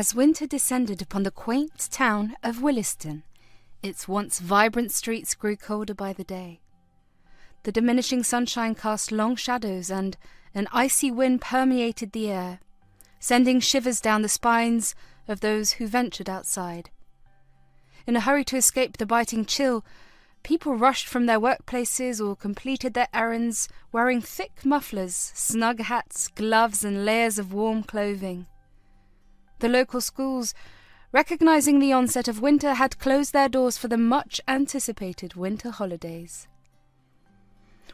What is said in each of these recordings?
As winter descended upon the quaint town of Williston, its once vibrant streets grew colder by the day. The diminishing sunshine cast long shadows, and an icy wind permeated the air, sending shivers down the spines of those who ventured outside. In a hurry to escape the biting chill, people rushed from their workplaces or completed their errands wearing thick mufflers, snug hats, gloves, and layers of warm clothing. The local schools, recognizing the onset of winter, had closed their doors for the much-anticipated winter holidays.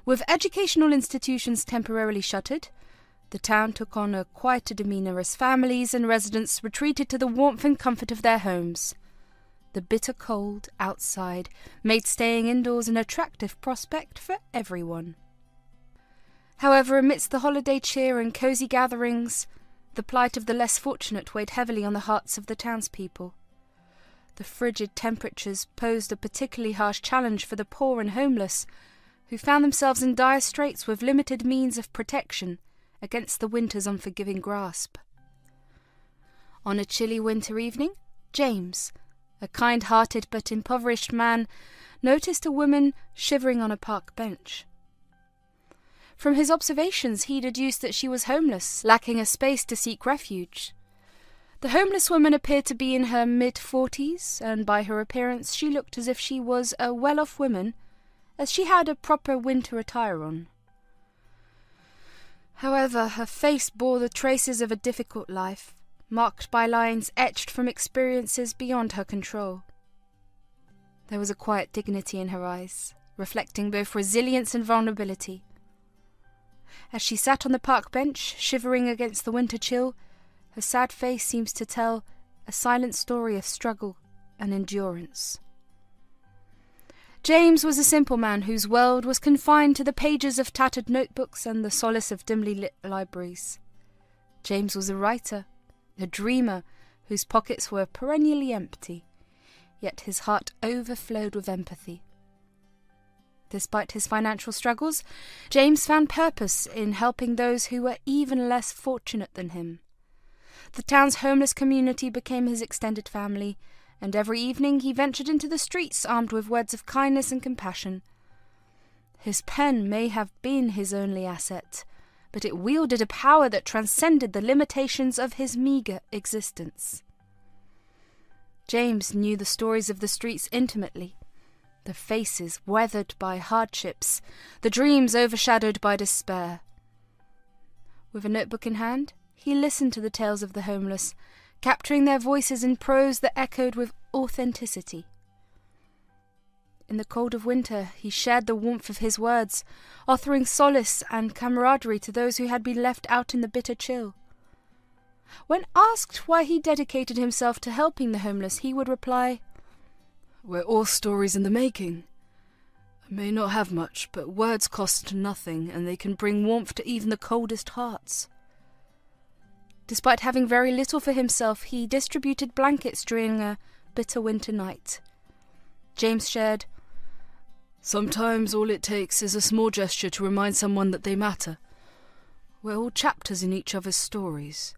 With educational institutions temporarily shuttered, the town took on a quieter demeanor as families and residents retreated to the warmth and comfort of their homes. The bitter cold outside made staying indoors an attractive prospect for everyone. However, amidst the holiday cheer and cosy gatherings, the plight of the less fortunate weighed heavily on the hearts of the townspeople. The frigid temperatures posed a particularly harsh challenge for the poor and homeless, who found themselves in dire straits with limited means of protection against the winter's unforgiving grasp. On a chilly winter evening, James, a kind-hearted but impoverished man, noticed a woman shivering on a park bench. From his observations, he deduced that she was homeless, lacking a space to seek refuge. The homeless woman appeared to be in her mid-40s, and by her appearance she looked as if she was a well-off woman, as she had a proper winter attire on. However, her face bore the traces of a difficult life, marked by lines etched from experiences beyond her control. There was a quiet dignity in her eyes, reflecting both resilience and vulnerability. As she sat on the park bench, shivering against the winter chill, her sad face seems to tell a silent story of struggle and endurance. James was a simple man whose world was confined to the pages of tattered notebooks and the solace of dimly lit libraries. James was a writer, a dreamer, whose pockets were perennially empty, yet his heart overflowed with empathy. Despite his financial struggles, James found purpose in helping those who were even less fortunate than him. The town's homeless community became his extended family, and every evening he ventured into the streets armed with words of kindness and compassion. His pen may have been his only asset, but it wielded a power that transcended the limitations of his meagre existence. James knew the stories of the streets intimately, the faces weathered by hardships, the dreams overshadowed by despair. With a notebook in hand, he listened to the tales of the homeless, capturing their voices in prose that echoed with authenticity. In the cold of winter, he shared the warmth of his words, offering solace and camaraderie to those who had been left out in the bitter chill. When asked why he dedicated himself to helping the homeless, he would reply, "We're all stories in the making. I may not have much, but words cost nothing, and they can bring warmth to even the coldest hearts." Despite having very little for himself, he distributed blankets during a bitter winter night. James shared, "Sometimes all it takes is a small gesture to remind someone that they matter. We're all chapters in each other's stories."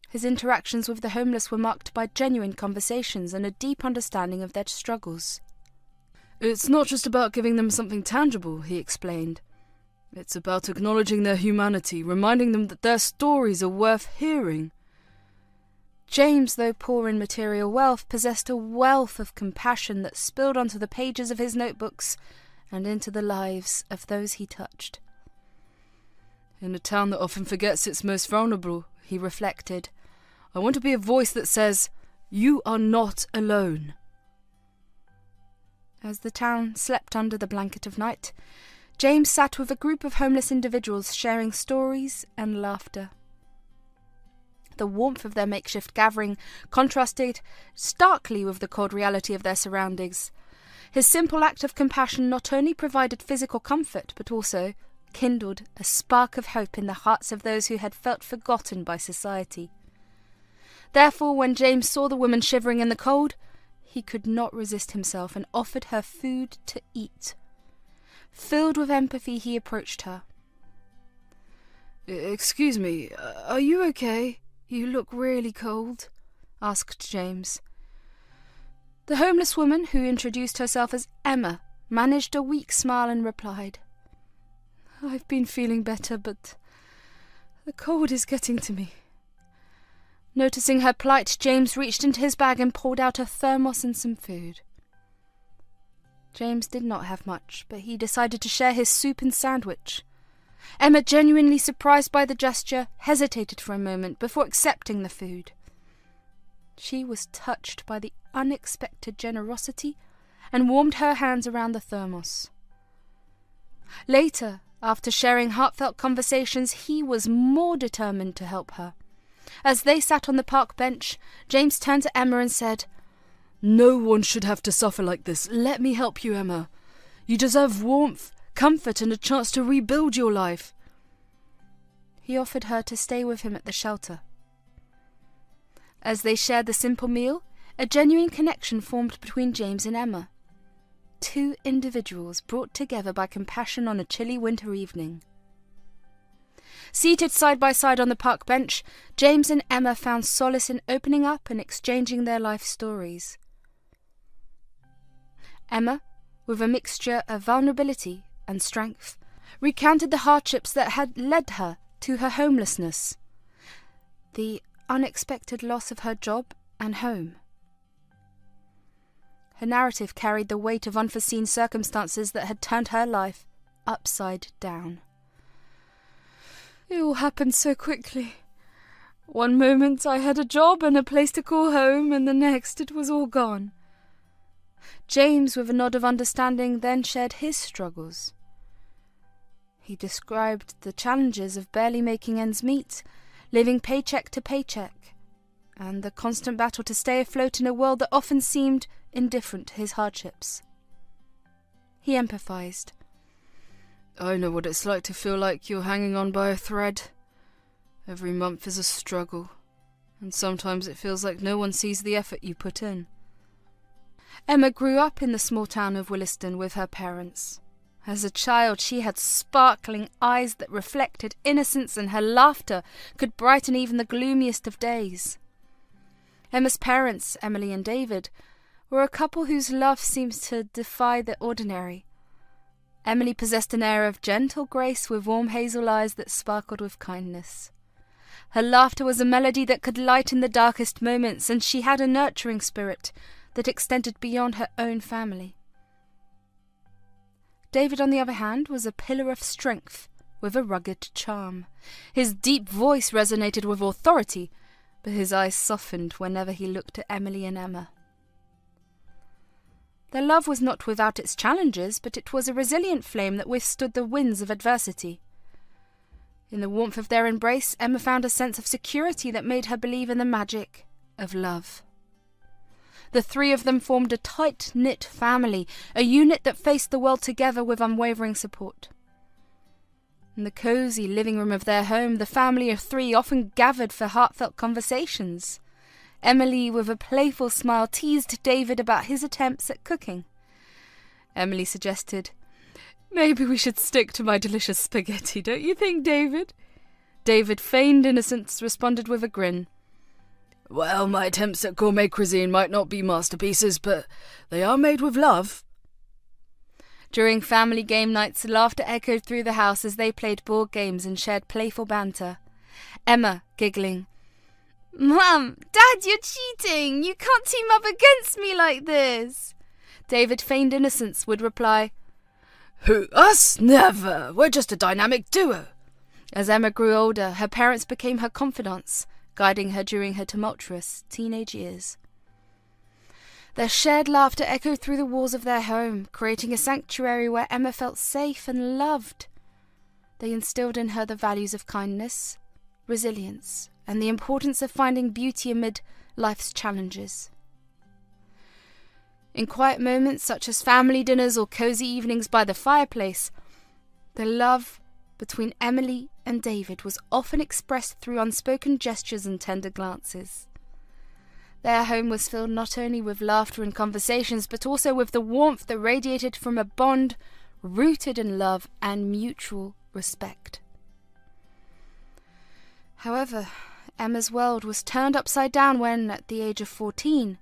His interactions with the homeless were marked by genuine conversations and a deep understanding of their struggles. "It's not just about giving them something tangible," he explained. "It's about acknowledging their humanity, reminding them that their stories are worth hearing." James, though poor in material wealth, possessed a wealth of compassion that spilled onto the pages of his notebooks and into the lives of those he touched. "In a town that often forgets its most vulnerable," he reflected, "I want to be a voice that says, 'You are not alone.'" As the town slept under the blanket of night, James sat with a group of homeless individuals sharing stories and laughter. The warmth of their makeshift gathering contrasted starkly with the cold reality of their surroundings. His simple act of compassion not only provided physical comfort, but also kindled a spark of hope in the hearts of those who had felt forgotten by society. Therefore, when James saw the woman shivering in the cold, he could not resist himself and offered her food to eat. Filled with empathy, he approached her. "Excuse me, are you okay?" "You look really cold," asked James. The homeless woman, who introduced herself as Emma, managed a weak smile and replied, "I've been feeling better, but the cold is getting to me." Noticing her plight, James reached into his bag and pulled out a thermos and some food. James did not have much, but he decided to share his soup and sandwich. Emma, genuinely surprised by the gesture, hesitated for a moment before accepting the food. She was touched by the unexpected generosity and warmed her hands around the thermos. Later, after sharing heartfelt conversations, he was more determined to help her. As they sat on the park bench, James turned to Emma and said, "No one should have to suffer like this. Let me help you, Emma. You deserve warmth, comfort, and a chance to rebuild your life." He offered her to stay with him at the shelter. As they shared the simple meal, a genuine connection formed between James and Emma. Two individuals brought together by compassion on a chilly winter evening. Seated side by side on the park bench, James and Emma found solace in opening up and exchanging their life stories. Emma, with a mixture of vulnerability and strength, recounted the hardships that had led her to her homelessness, the unexpected loss of her job and home. Her narrative carried the weight of unforeseen circumstances that had turned her life upside down. "It all happened so quickly. One moment I had a job and a place to call home, and the next it was all gone." James, with a nod of understanding, then shared his struggles. He described the challenges of barely making ends meet, living paycheck to paycheck, and the constant battle to stay afloat in a world that often seemed indifferent to his hardships. He empathized. "I know what it's like to feel like you're hanging on by a thread. Every month is a struggle, and sometimes it feels like no one sees the effort you put in." Emma grew up in the small town of Williston with her parents. As a child, she had sparkling eyes that reflected innocence, and her laughter could brighten even the gloomiest of days. Emma's parents, Emily and David, were a couple whose love seems to defy the ordinary. Emily possessed an air of gentle grace with warm hazel eyes that sparkled with kindness. Her laughter was a melody that could lighten the darkest moments, and she had a nurturing spirit that extended beyond her own family. David, on the other hand, was a pillar of strength with a rugged charm. His deep voice resonated with authority, but his eyes softened whenever he looked at Emily and Emma. Their love was not without its challenges, but it was a resilient flame that withstood the winds of adversity. In the warmth of their embrace, Emma found a sense of security that made her believe in the magic of love. The three of them formed a tight-knit family, a unit that faced the world together with unwavering support. In the cosy living room of their home, the family of three often gathered for heartfelt conversations. Emily, with a playful smile, teased David about his attempts at cooking. Emily suggested, "Maybe we should stick to my delicious spaghetti, don't you think, David?" David, feigned innocence, responded with a grin. "Well, my attempts at gourmet cuisine might not be masterpieces, but they are made with love." During family game nights, laughter echoed through the house as they played board games and shared playful banter. Emma, giggling, "Mum, Dad, you're cheating! You can't team up against me like this!" David, feigned innocence, would reply, "Who, us? Never! We're just a dynamic duo." As Emma grew older, her parents became her confidants, guiding her during her tumultuous teenage years. Their shared laughter echoed through the walls of their home, creating a sanctuary where Emma felt safe and loved. They instilled in her the values of kindness, resilience, and the importance of finding beauty amid life's challenges. In quiet moments such as family dinners or cozy evenings by the fireplace, the love between Emily and David was often expressed through unspoken gestures and tender glances. Their home was filled not only with laughter and conversations, but also with the warmth that radiated from a bond rooted in love and mutual respect. However, Emma's world was turned upside down when, at the age of 14,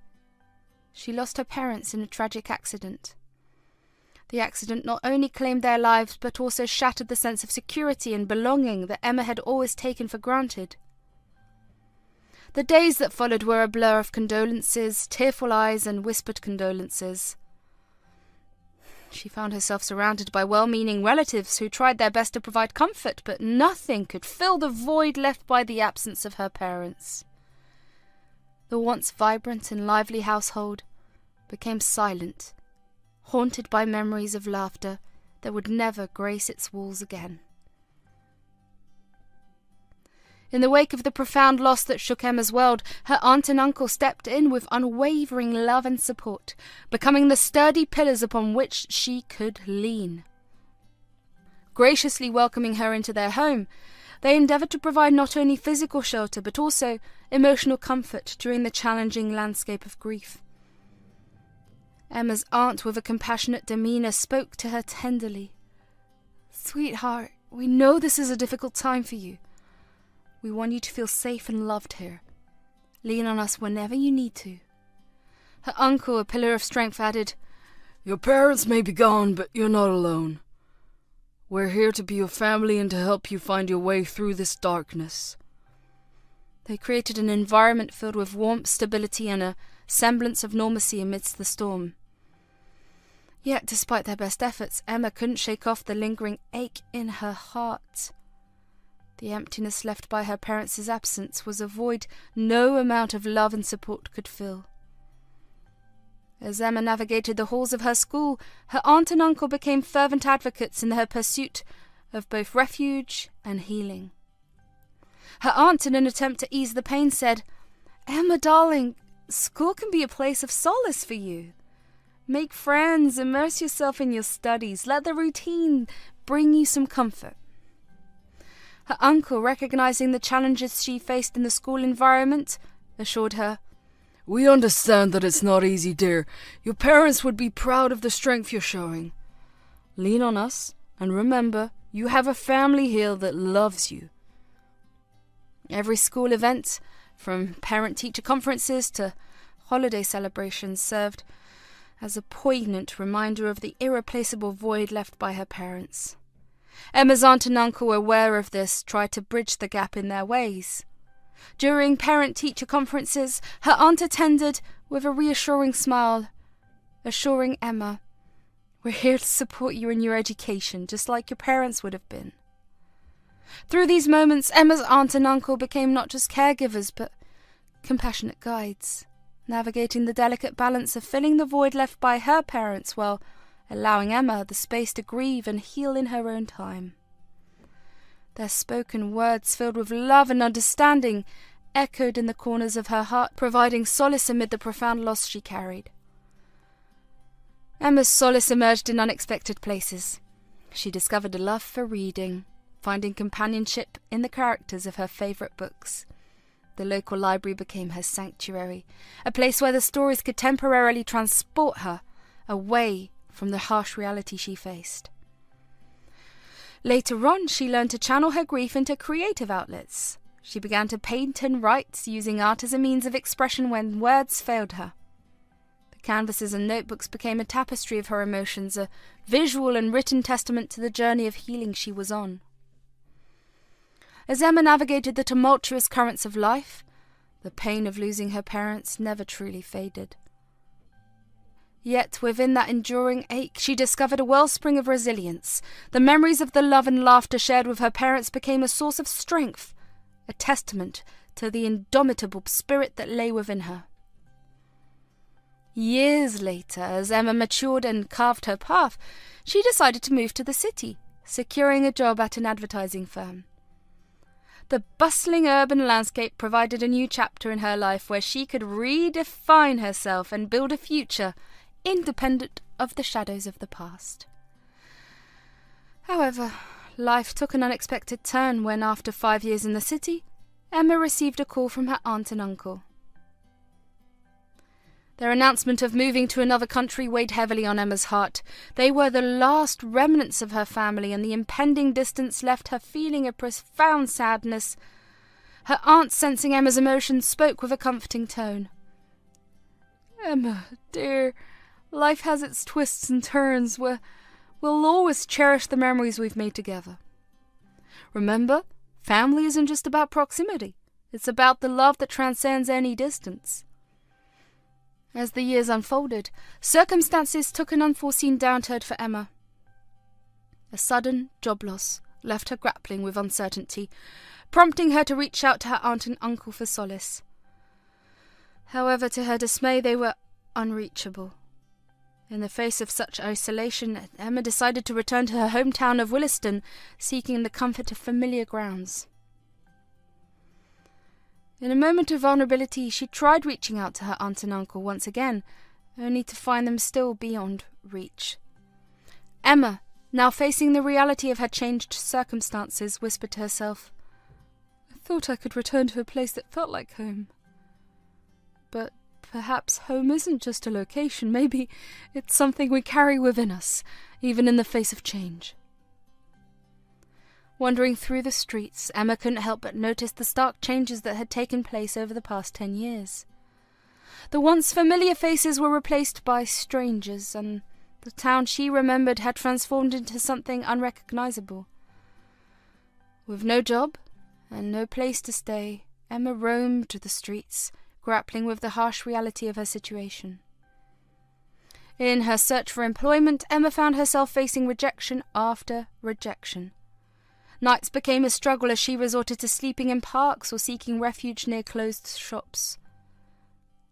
she lost her parents in a tragic accident. The accident not only claimed their lives but also shattered the sense of security and belonging that Emma had always taken for granted. The days that followed were a blur of condolences, tearful eyes, and whispered condolences. She found herself surrounded by well-meaning relatives who tried their best to provide comfort, but nothing could fill the void left by the absence of her parents. The once vibrant and lively household became silent, haunted by memories of laughter that would never grace its walls again. In the wake of the profound loss that shook Emma's world, her aunt and uncle stepped in with unwavering love and support, becoming the sturdy pillars upon which she could lean. Graciously welcoming her into their home, they endeavoured to provide not only physical shelter but also emotional comfort during the challenging landscape of grief. Emma's aunt, with a compassionate demeanor, spoke to her tenderly. "Sweetheart, we know this is a difficult time for you. We want you to feel safe and loved here. Lean on us whenever you need to." Her uncle, a pillar of strength, added, "Your parents may be gone, but you're not alone. We're here to be your family and to help you find your way through this darkness." They created an environment filled with warmth, stability, and a semblance of normalcy amidst the storm. Yet, despite their best efforts, Emma couldn't shake off the lingering ache in her heart. The emptiness left by her parents' absence was a void no amount of love and support could fill. As Emma navigated the halls of her school, her aunt and uncle became fervent advocates in her pursuit of both refuge and healing. Her aunt, in an attempt to ease the pain, said, "Emma, darling, school can be a place of solace for you. Make friends, immerse yourself in your studies, let the routine bring you some comfort." Her uncle, recognizing the challenges she faced in the school environment, assured her, "We understand that it's not easy, dear. Your parents would be proud of the strength you're showing. Lean on us, and remember, you have a family here that loves you." Every school event, from parent-teacher conferences to holiday celebrations, served as a poignant reminder of the irreplaceable void left by her parents. Emma's aunt and uncle, aware of this, tried to bridge the gap in their ways. During parent-teacher conferences, her aunt attended with a reassuring smile, assuring Emma, "We're here to support you in your education, just like your parents would have been." Through these moments, Emma's aunt and uncle became not just caregivers, but compassionate guides, navigating the delicate balance of filling the void left by her parents while allowing Emma the space to grieve and heal in her own time. Their spoken words, filled with love and understanding, echoed in the corners of her heart, providing solace amid the profound loss she carried. Emma's solace emerged in unexpected places. She discovered a love for reading, finding companionship in the characters of her favourite books. The local library became her sanctuary, a place where the stories could temporarily transport her away from the harsh reality she faced. Later on, she learned to channel her grief into creative outlets. She began to paint and write, using art as a means of expression when words failed her. The canvases and notebooks became a tapestry of her emotions, a visual and written testament to the journey of healing she was on. As Emma navigated the tumultuous currents of life, the pain of losing her parents never truly faded. Yet within that enduring ache, she discovered a wellspring of resilience. The memories of the love and laughter shared with her parents became a source of strength, a testament to the indomitable spirit that lay within her. Years later, as Emma matured and carved her path, she decided to move to the city, securing a job at an advertising firm. The bustling urban landscape provided a new chapter in her life where she could redefine herself and build a future independent of the shadows of the past. However, life took an unexpected turn when, after 5 years in the city, Emma received a call from her aunt and uncle. Their announcement of moving to another country weighed heavily on Emma's heart. They were the last remnants of her family, and the impending distance left her feeling a profound sadness. Her aunt, sensing Emma's emotions, spoke with a comforting tone. "Emma, dear, life has its twists and turns. We'll always cherish the memories we've made together. Remember, family isn't just about proximity. It's about the love that transcends any distance." As the years unfolded, circumstances took an unforeseen downturn for Emma. A sudden job loss left her grappling with uncertainty, prompting her to reach out to her aunt and uncle for solace. However, to her dismay, they were unreachable. In the face of such isolation, Emma decided to return to her hometown of Williston, seeking the comfort of familiar grounds. In a moment of vulnerability, she tried reaching out to her aunt and uncle once again, only to find them still beyond reach. Emma, now facing the reality of her changed circumstances, whispered to herself, "I thought I could return to a place that felt like home. But perhaps home isn't just a location. Maybe it's something we carry within us, even in the face of change." Wandering through the streets, Emma couldn't help but notice the stark changes that had taken place over the past 10 years. The once familiar faces were replaced by strangers, and the town she remembered had transformed into something unrecognizable. With no job and no place to stay, Emma roamed the streets, grappling with the harsh reality of her situation. In her search for employment, Emma found herself facing rejection after rejection. Nights became a struggle as she resorted to sleeping in parks or seeking refuge near closed shops.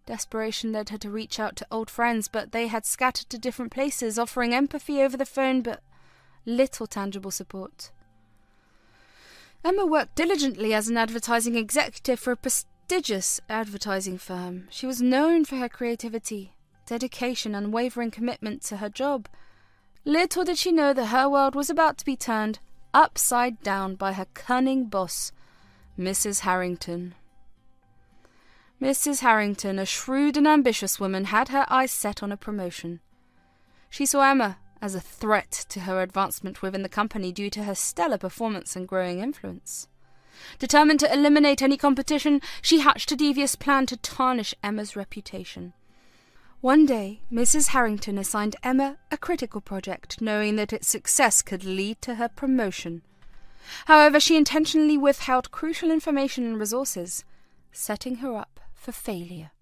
Desperation led her to reach out to old friends, but they had scattered to different places, offering empathy over the phone but little tangible support. Emma worked diligently as an advertising executive for a prestigious advertising firm. She was known for her creativity, dedication, and unwavering commitment to her job. Little did she know that her world was about to be turned upside down by her cunning boss, Mrs. Harrington. Mrs. Harrington, a shrewd and ambitious woman, had her eyes set on a promotion. She saw Emma as a threat to her advancement within the company due to her stellar performance and growing influence. Determined to eliminate any competition, she hatched a devious plan to tarnish Emma's reputation. One day, Mrs. Harrington assigned Emma a critical project, knowing that its success could lead to her promotion. However, she intentionally withheld crucial information and resources, setting her up for failure.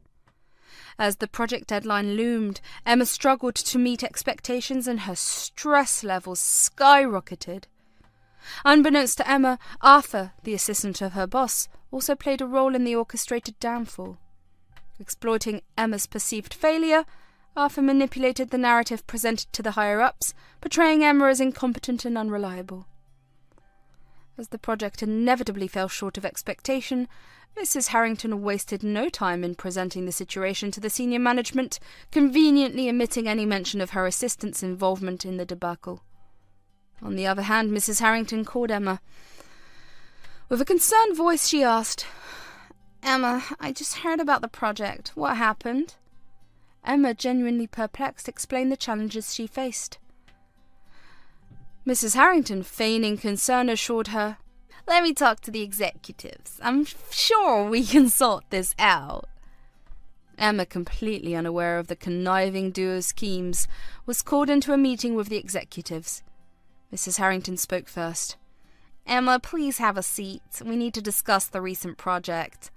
As the project deadline loomed, Emma struggled to meet expectations and her stress levels skyrocketed. Unbeknownst to Emma, Arthur, the assistant of her boss, also played a role in the orchestrated downfall. Exploiting Emma's perceived failure, Arthur manipulated the narrative presented to the higher-ups, portraying Emma as incompetent and unreliable. As the project inevitably fell short of expectation, Mrs. Harrington wasted no time in presenting the situation to the senior management, conveniently omitting any mention of her assistant's involvement in the debacle. On the other hand, Mrs. Harrington called Emma. With a concerned voice, she asked, "Emma, I just heard about the project. What happened?" Emma, genuinely perplexed, explained the challenges she faced. Mrs. Harrington, feigning concern, assured her, "Let me talk to the executives. I'm sure we can sort this out." Emma, completely unaware of the conniving duo's schemes, was called into a meeting with the executives. Mrs. Harrington spoke first. "Emma, please have a seat. We need to discuss the recent project."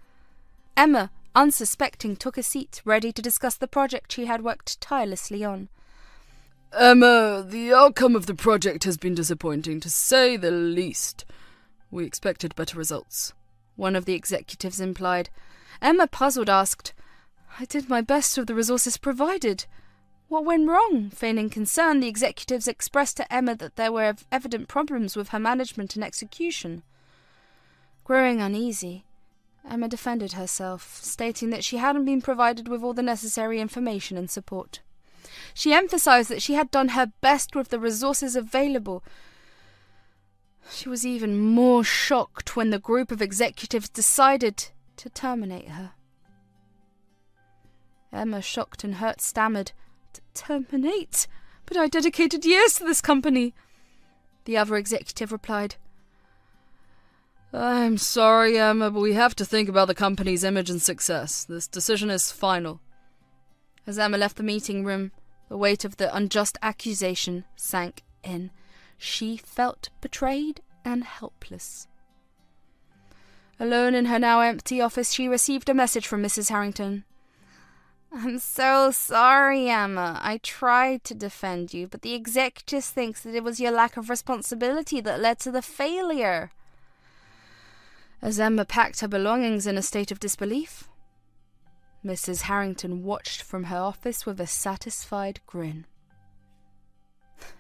Emma, unsuspecting, took a seat, ready to discuss the project she had worked tirelessly on. "Emma, the outcome of the project has been disappointing, to say the least. We expected better results," one of the executives implied. Emma, puzzled, asked, "I did my best with the resources provided. What went wrong?" Feigning concern, the executives expressed to Emma that there were evident problems with her management and execution. Growing uneasy, Emma defended herself, stating that she hadn't been provided with all the necessary information and support. She emphasized that she had done her best with the resources available. She was even more shocked when the group of executives decided to terminate her. Emma, shocked and hurt, stammered, "Terminate? But I dedicated years to this company." The other executive replied, I'm sorry, Emma, but we have to think about the company's image and success. This decision is final. As Emma left the meeting room, the weight of the unjust accusation sank in. She felt betrayed and helpless. Alone in her now empty office, she received a message from Mrs. Harrington. "I'm so sorry, Emma. I tried to defend you, but the executive thinks that it was your lack of responsibility that led to the failure." As Emma packed her belongings in a state of disbelief, Mrs. Harrington watched from her office with a satisfied grin.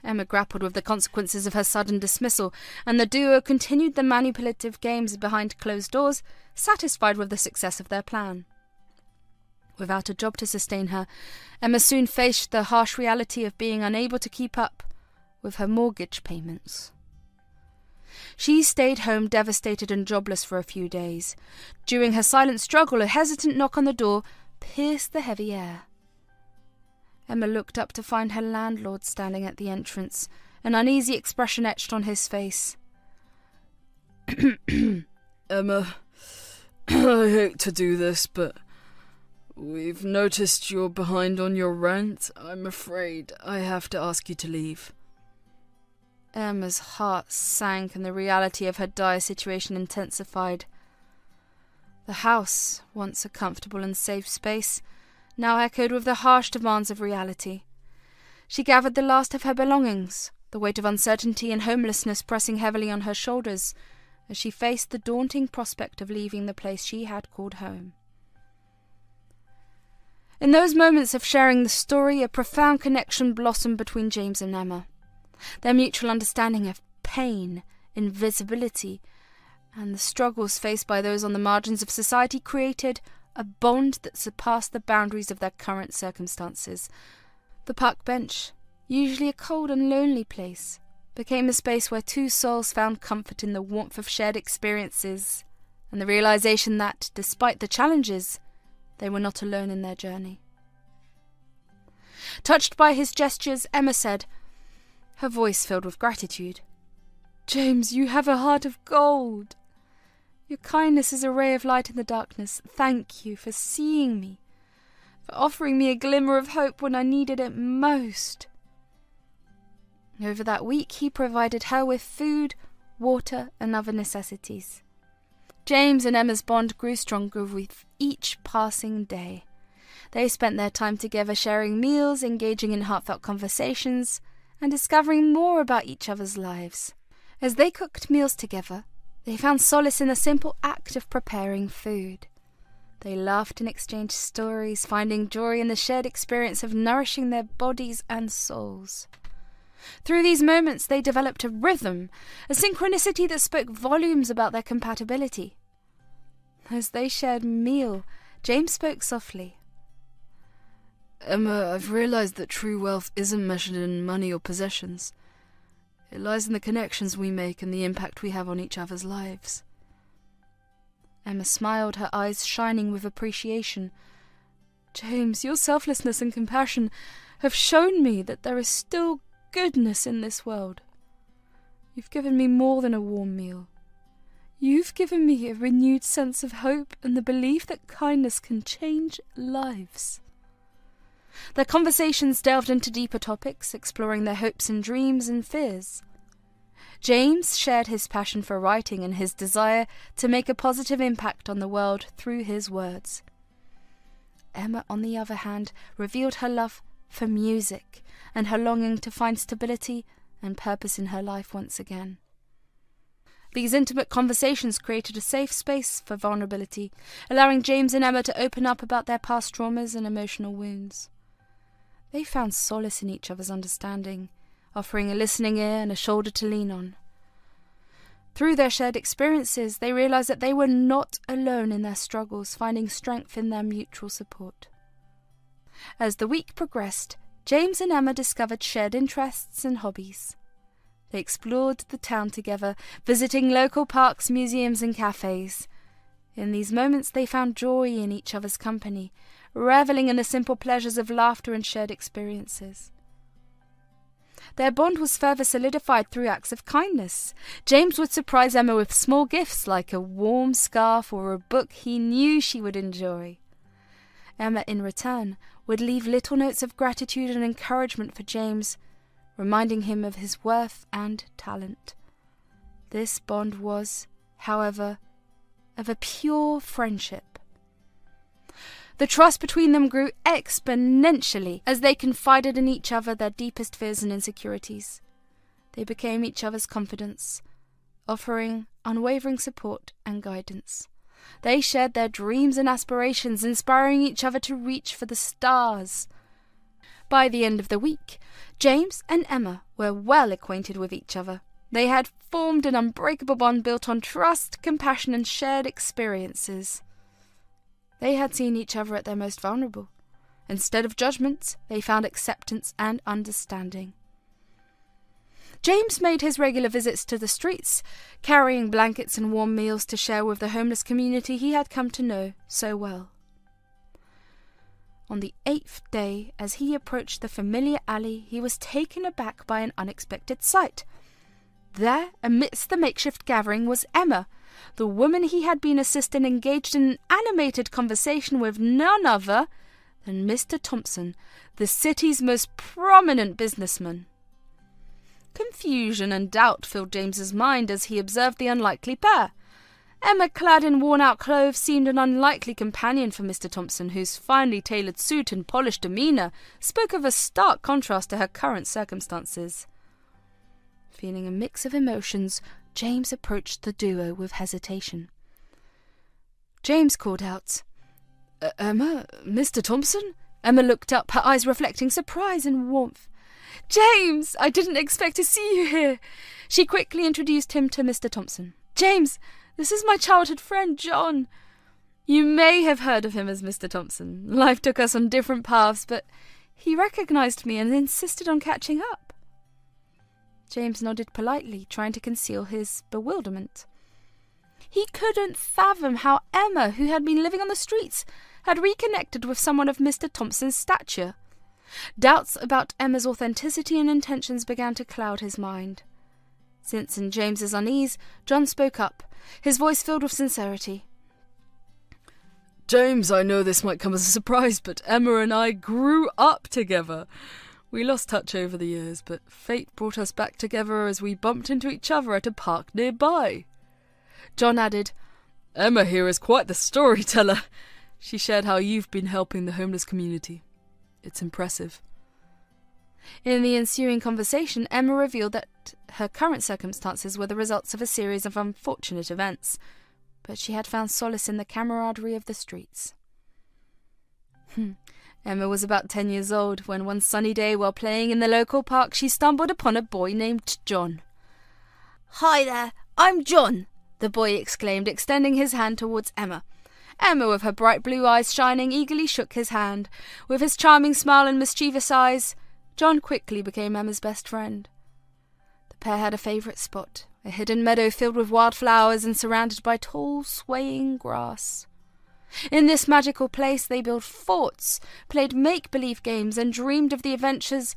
Emma grappled with the consequences of her sudden dismissal, and the duo continued the manipulative games behind closed doors, satisfied with the success of their plan. Without a job to sustain her, Emma soon faced the harsh reality of being unable to keep up with her mortgage payments. She stayed home devastated and jobless for a few days. During her silent struggle, a hesitant knock on the door pierced the heavy air. Emma looked up to find her landlord standing at the entrance, an uneasy expression etched on his face. Emma, I hate to do this, but we've noticed you're behind on your rent. I'm afraid I have to ask you to leave. Emma's heart sank and the reality of her dire situation intensified. The house, once a comfortable and safe space, now echoed with the harsh demands of reality. She gathered the last of her belongings, the weight of uncertainty and homelessness pressing heavily on her shoulders as she faced the daunting prospect of leaving the place she had called home. In those moments of sharing the story, a profound connection blossomed between James and Emma. Their mutual understanding of pain, invisibility, and the struggles faced by those on the margins of society created a bond that surpassed the boundaries of their current circumstances. The park bench, usually a cold and lonely place, became a space where two souls found comfort in the warmth of shared experiences and the realization that, despite the challenges, they were not alone in their journey. Touched by his gestures, Emma said, her voice filled with gratitude, "James, you have a heart of gold. Your kindness is a ray of light in the darkness. Thank you for seeing me, for offering me a glimmer of hope when I needed it most." Over that week, he provided her with food, water, and other necessities. James and Emma's bond grew stronger with each passing day. They spent their time together sharing meals, engaging in heartfelt conversations, and discovering more about each other's lives. As they cooked meals together, they found solace in the simple act of preparing food. They laughed and exchanged stories, finding joy in the shared experience of nourishing their bodies and souls. Through these moments, they developed a rhythm, a synchronicity that spoke volumes about their compatibility. As they shared meal, James spoke softly. Emma, I've realized that true wealth isn't measured in money or possessions. It lies in the connections we make and the impact we have on each other's lives. Emma smiled, her eyes shining with appreciation. James, your selflessness and compassion have shown me that there is still goodness in this world. You've given me more than a warm meal. You've given me a renewed sense of hope and the belief that kindness can change lives. Their conversations delved into deeper topics, exploring their hopes and dreams and fears. James shared his passion for writing and his desire to make a positive impact on the world through his words. Emma, on the other hand, revealed her love for music and her longing to find stability and purpose in her life once again. These intimate conversations created a safe space for vulnerability, allowing James and Emma to open up about their past traumas and emotional wounds. They found solace in each other's understanding, offering a listening ear and a shoulder to lean on. Through their shared experiences, they realized that they were not alone in their struggles, finding strength in their mutual support. As the week progressed, James and Emma discovered shared interests and hobbies. They explored the town together, visiting local parks, museums, and cafes. In these moments, they found joy in each other's company, reveling in the simple pleasures of laughter and shared experiences. Their bond was further solidified through acts of kindness. James would surprise Emma with small gifts like a warm scarf or a book he knew she would enjoy. Emma, in return, would leave little notes of gratitude and encouragement for James, reminding him of his worth and talent. This bond was, however, of a pure friendship. The trust between them grew exponentially as they confided in each other their deepest fears and insecurities. They became each other's confidants, offering unwavering support and guidance. They shared their dreams and aspirations, inspiring each other to reach for the stars. By the end of the week, James and Emma were well acquainted with each other. They had formed an unbreakable bond built on trust, compassion, and shared experiences. They had seen each other at their most vulnerable. Instead of judgment, they found acceptance and understanding. James made his regular visits to the streets, carrying blankets and warm meals to share with the homeless community he had come to know so well. On the 8th day, as he approached the familiar alley, he was taken aback by an unexpected sight. There, amidst the makeshift gathering, was Emma, the woman he had been assisting, engaged in an animated conversation with none other than Mr. Thompson, the city's most prominent businessman. Confusion and doubt filled James's mind as he observed the unlikely pair. Emma, clad in worn-out clothes, seemed an unlikely companion for Mr. Thompson, whose finely tailored suit and polished demeanor spoke of a stark contrast to her current circumstances. Feeling a mix of emotions, James approached the duo with hesitation. James called out, Emma? Mr. Thompson? Emma looked up, her eyes reflecting surprise and warmth. "James! I didn't expect to see you here." She quickly introduced him to Mr. Thompson. "James, this is my childhood friend, John. You may have heard of him as Mr. Thompson. Life took us on different paths, but he recognized me and insisted on catching up." James nodded politely, trying to conceal his bewilderment. He couldn't fathom how Emma, who had been living on the streets, had reconnected with someone of Mr. Thompson's stature. Doubts about Emma's authenticity and intentions began to cloud his mind. Sensing James's unease, John spoke up, his voice filled with sincerity. "James, I know this might come as a surprise, but Emma and I grew up together. We lost touch over the years, but fate brought us back together as we bumped into each other at a park nearby." John added, "Emma here is quite the storyteller. She shared how you've been helping the homeless community. It's impressive." In the ensuing conversation, Emma revealed that her current circumstances were the results of a series of unfortunate events, but she had found solace in the camaraderie of the streets. Emma was about 10 years old when one sunny day, while playing in the local park, she stumbled upon a boy named John. "Hi there, I'm John," the boy exclaimed, extending his hand towards Emma. Emma, with her bright blue eyes shining, eagerly shook his hand. With his charming smile and mischievous eyes, John quickly became Emma's best friend. The pair had a favourite spot, a hidden meadow filled with wildflowers and surrounded by tall, swaying grass. In this magical place they built forts, played make-believe games, and dreamed of the adventures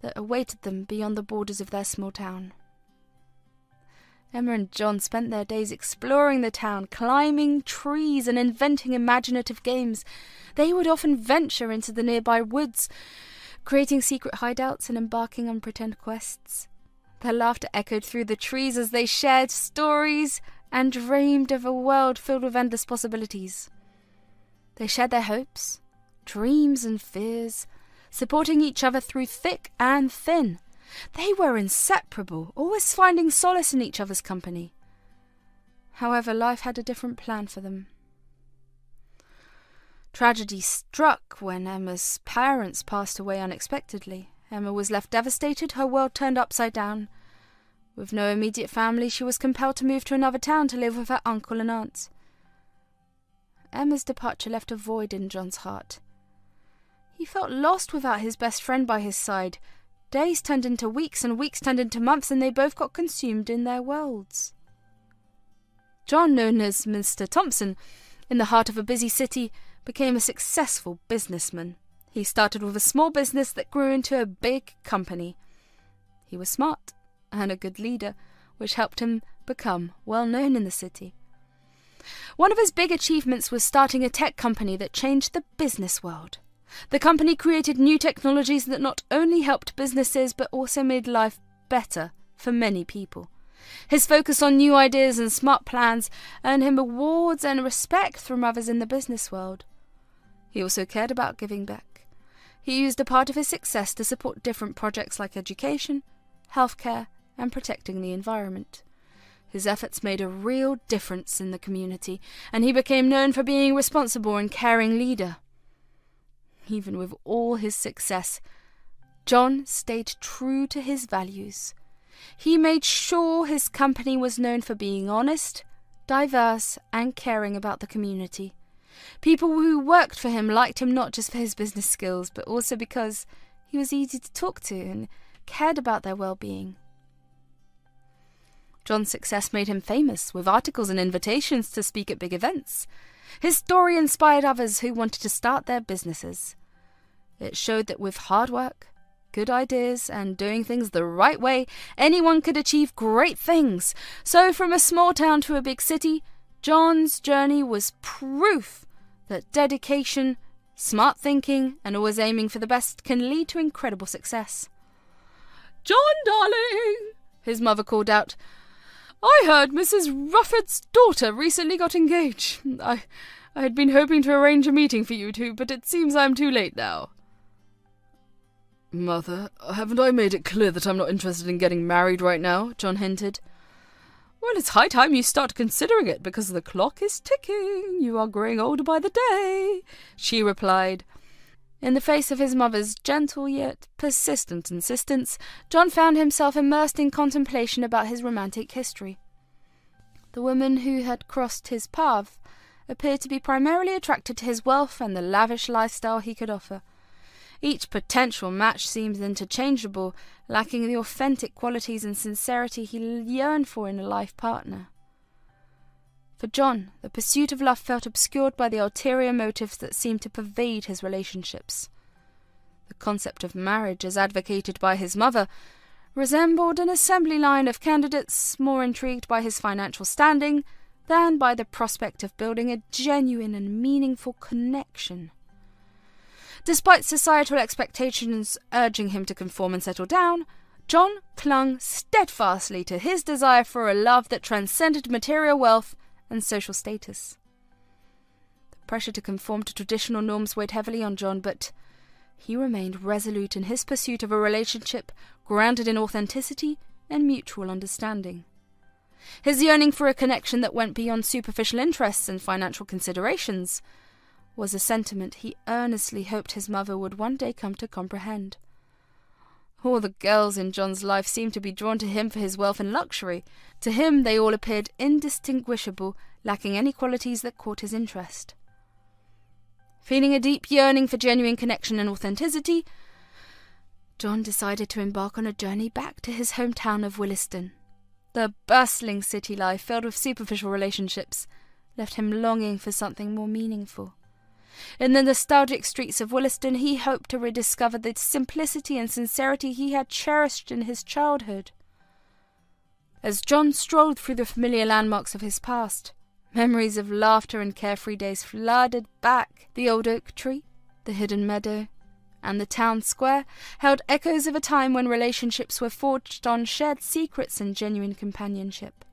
that awaited them beyond the borders of their small town. Emma and John spent their days exploring the town, climbing trees and inventing imaginative games. They would often venture into the nearby woods, creating secret hideouts and embarking on pretend quests. Their laughter echoed through the trees as they shared stories and dreamed of a world filled with endless possibilities. They shared their hopes, dreams and fears, supporting each other through thick and thin. They were inseparable, always finding solace in each other's company. However, life had a different plan for them. Tragedy struck when Emma's parents passed away unexpectedly. Emma was left devastated, her world turned upside down. With no immediate family, she was compelled to move to another town to live with her uncle and aunt. Emma's departure left a void in John's heart. He felt lost without his best friend by his side. Days turned into weeks, and weeks turned into months, and they both got consumed in their worlds. John, known as Mr. Thompson, in the heart of a busy city, became a successful businessman. He started with a small business that grew into a big company. He was smart and a good leader, which helped him become well known in the city. One of his big achievements was starting a tech company that changed the business world. The company created new technologies that not only helped businesses but also made life better for many people. His focus on new ideas and smart plans earned him awards and respect from others in the business world. He also cared about giving back. He used a part of his success to support different projects like education, healthcare, and protecting the environment. His efforts made a real difference in the community, and he became known for being a responsible and caring leader. Even with all his success, John stayed true to his values. He made sure his company was known for being honest, diverse, and caring about the community. People who worked for him liked him not just for his business skills, but also because he was easy to talk to and cared about their well-being. John's success made him famous, with articles and invitations to speak at big events. His story inspired others who wanted to start their businesses. It showed that with hard work, good ideas, and doing things the right way, anyone could achieve great things. So from a small town to a big city, John's journey was proof that dedication, smart thinking, and always aiming for the best can lead to incredible success. "John, darling," his mother called out, "I heard Mrs. Rufford's daughter recently got engaged. I had been hoping to arrange a meeting for you two, but it seems I'm too late now." "Mother, haven't I made it clear that I'm not interested in getting married right now?" John hinted. "Well, it's high time you start considering it, because the clock is ticking. You are growing older by the day," she replied. In the face of his mother's gentle yet persistent insistence, John found himself immersed in contemplation about his romantic history. The woman who had crossed his path appeared to be primarily attracted to his wealth and the lavish lifestyle he could offer. Each potential match seemed interchangeable, lacking the authentic qualities and sincerity he yearned for in a life partner. For John, the pursuit of love felt obscured by the ulterior motives that seemed to pervade his relationships. The concept of marriage, as advocated by his mother, resembled an assembly line of candidates more intrigued by his financial standing than by the prospect of building a genuine and meaningful connection. Despite societal expectations urging him to conform and settle down, John clung steadfastly to his desire for a love that transcended material wealth and social status. The pressure to conform to traditional norms weighed heavily on John, but he remained resolute in his pursuit of a relationship grounded in authenticity and mutual understanding. His yearning for a connection that went beyond superficial interests and financial considerations was a sentiment he earnestly hoped his mother would one day come to comprehend. All the girls in John's life seemed to be drawn to him for his wealth and luxury. To him they all appeared indistinguishable, lacking any qualities that caught his interest. Feeling a deep yearning for genuine connection and authenticity, John decided to embark on a journey back to his hometown of Williston. The bustling city life, filled with superficial relationships, left him longing for something more meaningful. In the nostalgic streets of Williston, he hoped to rediscover the simplicity and sincerity he had cherished in his childhood. As John strolled through the familiar landmarks of his past, memories of laughter and carefree days flooded back. The old oak tree, the hidden meadow, and the town square held echoes of a time when relationships were forged on shared secrets and genuine companionship.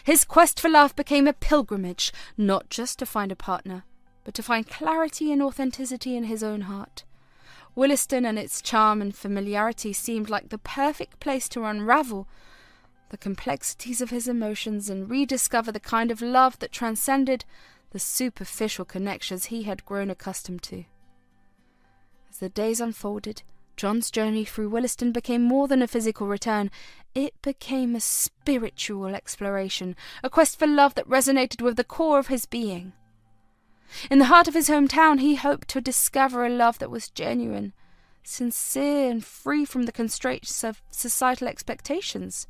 His quest for love became a pilgrimage, not just to find a partner, but to find clarity and authenticity in his own heart. Williston and its charm and familiarity seemed like the perfect place to unravel the complexities of his emotions and rediscover the kind of love that transcended the superficial connections he had grown accustomed to. As the days unfolded, John's journey through Williston became more than a physical return. It became a spiritual exploration, a quest for love that resonated with the core of his being. In the heart of his hometown, he hoped to discover a love that was genuine, sincere, and free from the constraints of societal expectations.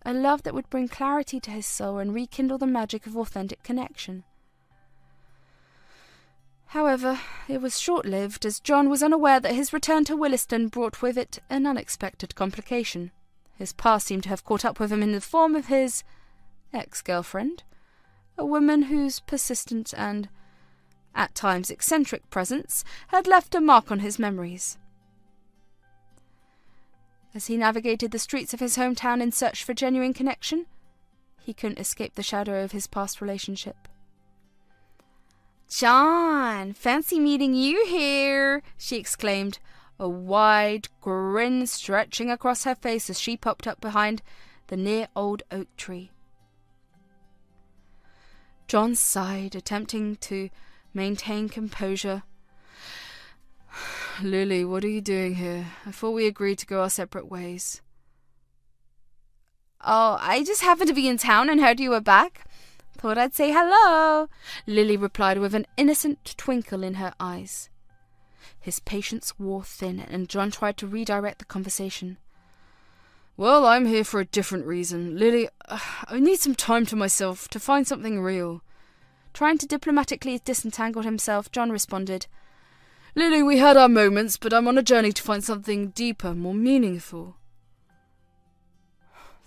A love that would bring clarity to his soul and rekindle the magic of authentic connection. However, it was short-lived, as John was unaware that his return to Williston brought with it an unexpected complication. His past seemed to have caught up with him in the form of his ex-girlfriend, a woman whose persistent and, at times, eccentric presence had left a mark on his memories. As he navigated the streets of his hometown in search for genuine connection, he couldn't escape the shadow of his past relationship. "John, fancy meeting you here," she exclaimed, a wide grin stretching across her face as she popped up behind the near old oak tree. John sighed, attempting to maintain composure. "Lily, what are you doing here? I thought we agreed to go our separate ways." "Oh, I just happened to be in town and heard you were back. Thought I'd say hello," Lily replied with an innocent twinkle in her eyes. His patience wore thin, and John tried to redirect the conversation. "Well, I'm here for a different reason. Lily, I need some time to myself to find something real." Trying to diplomatically disentangle himself, John responded, "Lily, we had our moments, but I'm on a journey to find something deeper, more meaningful."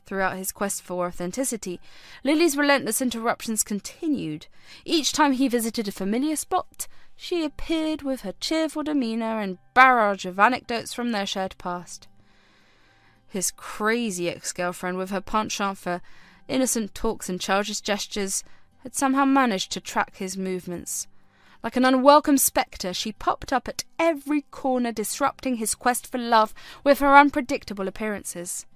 Throughout his quest for authenticity, Lily's relentless interruptions continued. Each time he visited a familiar spot, she appeared with her cheerful demeanor and barrage of anecdotes from their shared past. His crazy ex-girlfriend, with her penchant for innocent talks and childish gestures, had somehow managed to track his movements. Like an unwelcome spectre, she popped up at every corner, disrupting his quest for love with her unpredictable appearances.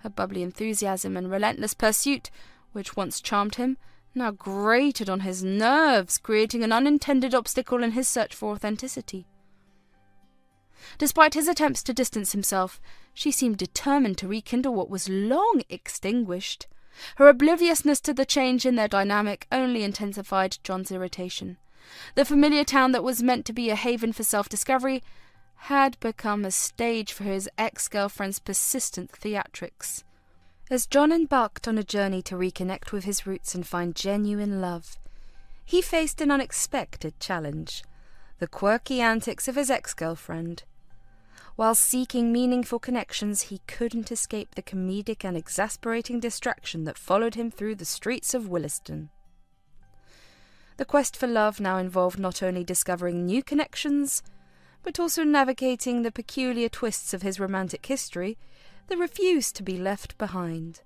Her bubbly enthusiasm and relentless pursuit, which once charmed him, now grated on his nerves, creating an unintended obstacle in his search for authenticity. Despite his attempts to distance himself, she seemed determined to rekindle what was long extinguished. Her obliviousness to the change in their dynamic only intensified John's irritation. The familiar town that was meant to be a haven for self-discovery had become a stage for his ex-girlfriend's persistent theatrics. As John embarked on a journey to reconnect with his roots and find genuine love, he faced an unexpected challenge: the quirky antics of his ex-girlfriend. While seeking meaningful connections, he couldn't escape the comedic and exasperating distraction that followed him through the streets of Williston. The quest for love now involved not only discovering new connections, but also navigating the peculiar twists of his romantic history that refused to be left behind.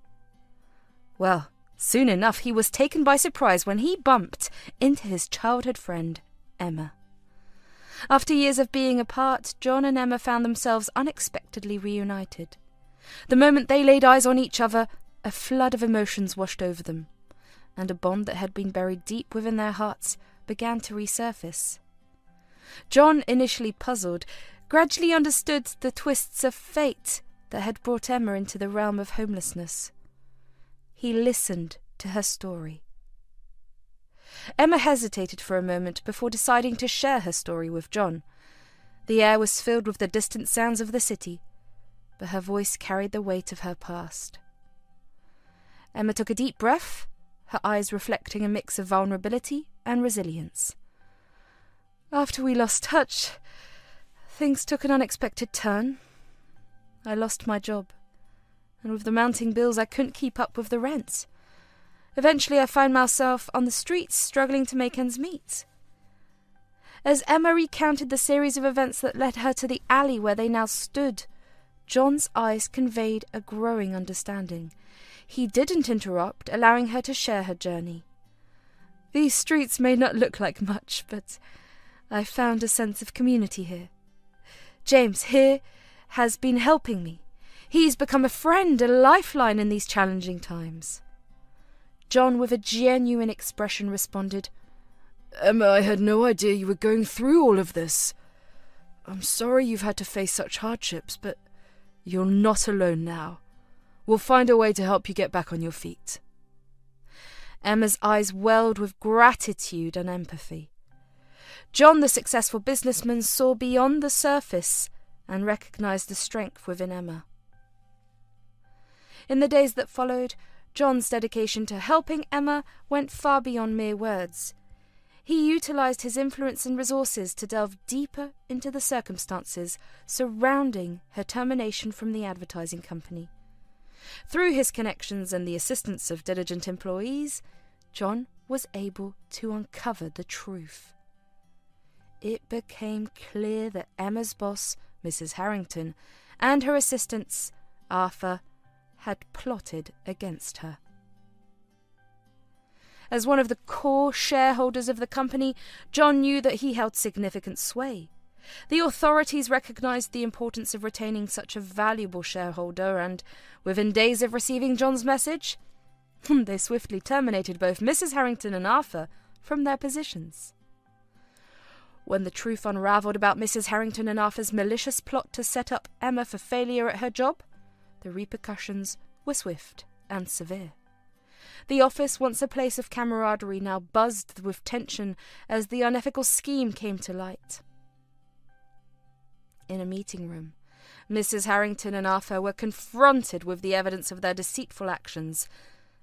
Well, soon enough he was taken by surprise when he bumped into his childhood friend, Emma. After years of being apart, John and Emma found themselves unexpectedly reunited. The moment they laid eyes on each other, a flood of emotions washed over them, and a bond that had been buried deep within their hearts began to resurface. John, initially puzzled, gradually understood the twists of fate that had brought Emma into the realm of homelessness. He listened to her story. Emma hesitated for a moment before deciding to share her story with John. The air was filled with the distant sounds of the city, but her voice carried the weight of her past. Emma took a deep breath, her eyes reflecting a mix of vulnerability and resilience. "After we lost touch, things took an unexpected turn. I lost my job, and with the mounting bills I couldn't keep up with the rent. Eventually I found myself on the streets, struggling to make ends meet." As Emma recounted the series of events that led her to the alley where they now stood, John's eyes conveyed a growing understanding. He didn't interrupt, allowing her to share her journey. "These streets may not look like much, but I found a sense of community here. James here has been helping me. He's become a friend, a lifeline in these challenging times." John, with a genuine expression, responded, "Emma, I had no idea you were going through all of this. I'm sorry you've had to face such hardships, but you're not alone now. We'll find a way to help you get back on your feet." Emma's eyes welled with gratitude and empathy. John, the successful businessman, saw beyond the surface and recognized the strength within Emma. In the days that followed, John's dedication to helping Emma went far beyond mere words. He utilised his influence and resources to delve deeper into the circumstances surrounding her termination from the advertising company. Through his connections and the assistance of diligent employees, John was able to uncover the truth. It became clear that Emma's boss, Mrs. Harrington, and her assistants, Arthur, had plotted against her. As one of the core shareholders of the company, John knew that he held significant sway. The authorities recognised the importance of retaining such a valuable shareholder, and within days of receiving John's message, they swiftly terminated both Mrs. Harrington and Arthur from their positions. When the truth unravelled about Mrs. Harrington and Arthur's malicious plot to set up Emma for failure at her job, the repercussions were swift and severe. The office, once a place of camaraderie, now buzzed with tension as the unethical scheme came to light. In a meeting room, Mrs. Harrington and Arthur were confronted with the evidence of their deceitful actions.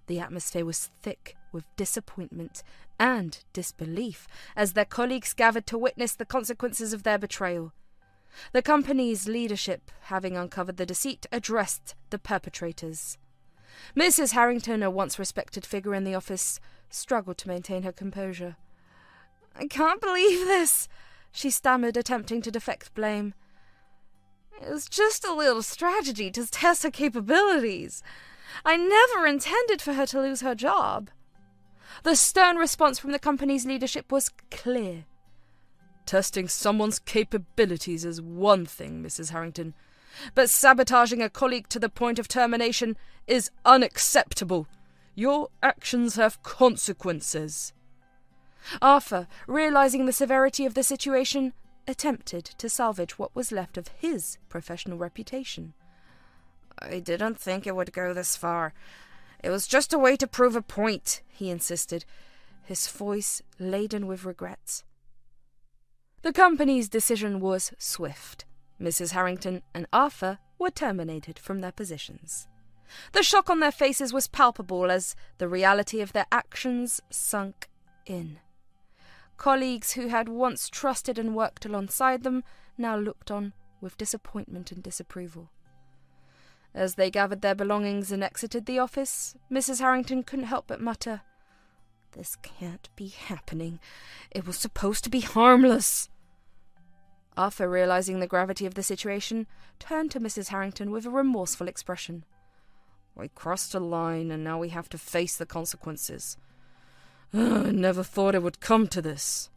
The atmosphere was thick with disappointment and disbelief as their colleagues gathered to witness the consequences of their betrayal. The company's leadership, having uncovered the deceit, addressed the perpetrators. Mrs. Harrington, a once respected figure in the office, struggled to maintain her composure. "I can't believe this," she stammered, attempting to deflect blame. "It was just a little strategy to test her capabilities. I never intended for her to lose her job." The stern response from the company's leadership was clear. "Testing someone's capabilities is one thing, Mrs. Harrington, but sabotaging a colleague to the point of termination is unacceptable. Your actions have consequences." Arthur, realising the severity of the situation, attempted to salvage what was left of his professional reputation. "I didn't think it would go this far. It was just a way to prove a point," he insisted, his voice laden with regret. The company's decision was swift. Mrs. Harrington and Arthur were terminated from their positions. The shock on their faces was palpable as the reality of their actions sunk in. Colleagues who had once trusted and worked alongside them now looked on with disappointment and disapproval. As they gathered their belongings and exited the office, Mrs. Harrington couldn't help but mutter, "This can't be happening. It was supposed to be harmless." Arthur, realising the gravity of the situation, turned to Mrs. Harrington with a remorseful expression. "We crossed a line, and now we have to face the consequences. I never thought it would come to this."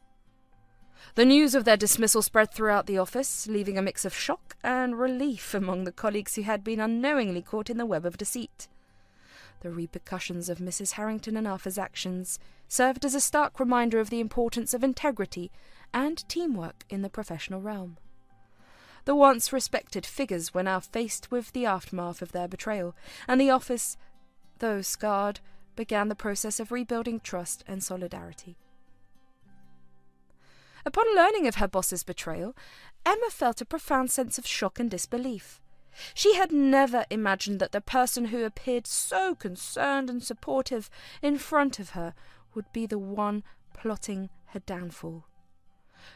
The news of their dismissal spread throughout the office, leaving a mix of shock and relief among the colleagues who had been unknowingly caught in the web of deceit. The repercussions of Mrs. Harrington and Arthur's actions served as a stark reminder of the importance of integrity and teamwork in the professional realm. The once respected figures were now faced with the aftermath of their betrayal, and the office, though scarred, began the process of rebuilding trust and solidarity. Upon learning of her boss's betrayal, Emma felt a profound sense of shock and disbelief. She had never imagined that the person who appeared so concerned and supportive in front of her would be the one plotting her downfall.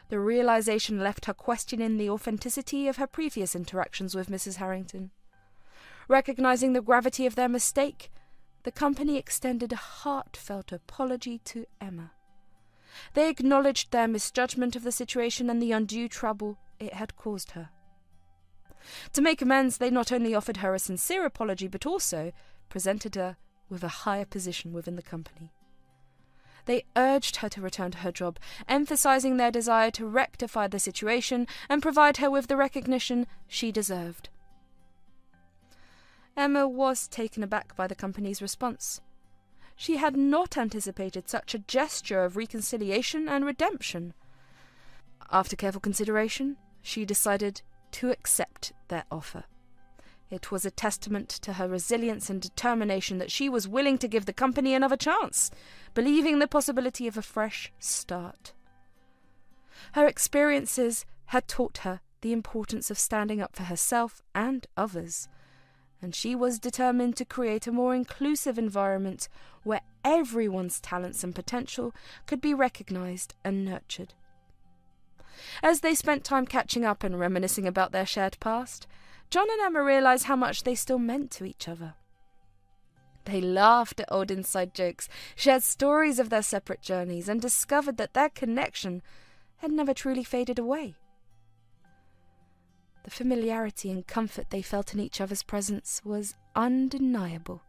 The realization left her questioning the authenticity of her previous interactions with Mrs. Harrington. Recognizing the gravity of their mistake, the company extended a heartfelt apology to Emma. They acknowledged their misjudgment of the situation and the undue trouble it had caused her. To make amends, they not only offered her a sincere apology, but also presented her with a higher position within the company. They urged her to return to her job, emphasizing their desire to rectify the situation and provide her with the recognition she deserved. Emma was taken aback by the company's response. She had not anticipated such a gesture of reconciliation and redemption. After careful consideration, she decided to accept their offer. It was a testament to her resilience and determination that she was willing to give the company another chance, believing the possibility of a fresh start. Her experiences had taught her the importance of standing up for herself and others, and she was determined to create a more inclusive environment where everyone's talents and potential could be recognised and nurtured. As they spent time catching up and reminiscing about their shared past, John and Emma realised how much they still meant to each other. They laughed at old inside jokes, shared stories of their separate journeys, and discovered that their connection had never truly faded away. The familiarity and comfort they felt in each other's presence was undeniable.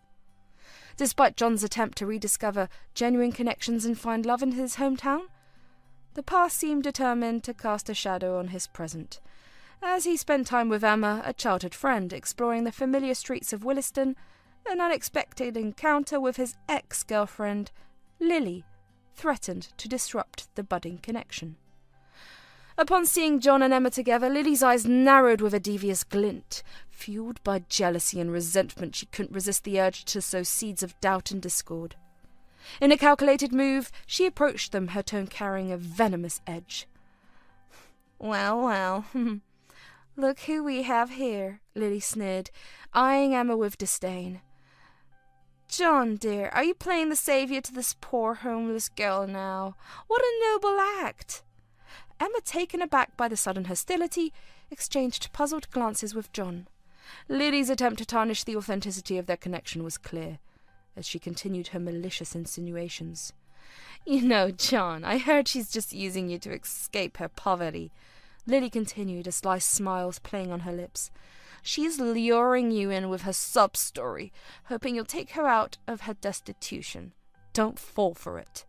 Despite John's attempt to rediscover genuine connections and find love in his hometown, the past seemed determined to cast a shadow on his present, as he spent time with Emma, a childhood friend, exploring the familiar streets of Williston. An unexpected encounter with his ex-girlfriend, Lily, threatened to disrupt the budding connection. Upon seeing John and Emma together, Lily's eyes narrowed with a devious glint. Fueled by jealousy and resentment, she couldn't resist the urge to sow seeds of doubt and discord. In a calculated move, she approached them, her tone carrying a venomous edge. Well, look who we have here, Lily sneered, eyeing Emma with disdain. John, dear, are you playing the saviour to this poor homeless girl now? What a noble act! Emma, taken aback by the sudden hostility, exchanged puzzled glances with John. Lily's attempt to tarnish the authenticity of their connection was clear, as she continued her malicious insinuations. You know, John, I heard she's just using you to escape her poverty, Lily continued, a sly smile playing on her lips. She's luring you in with her sub-story, hoping you'll take her out of her destitution. Don't fall for it.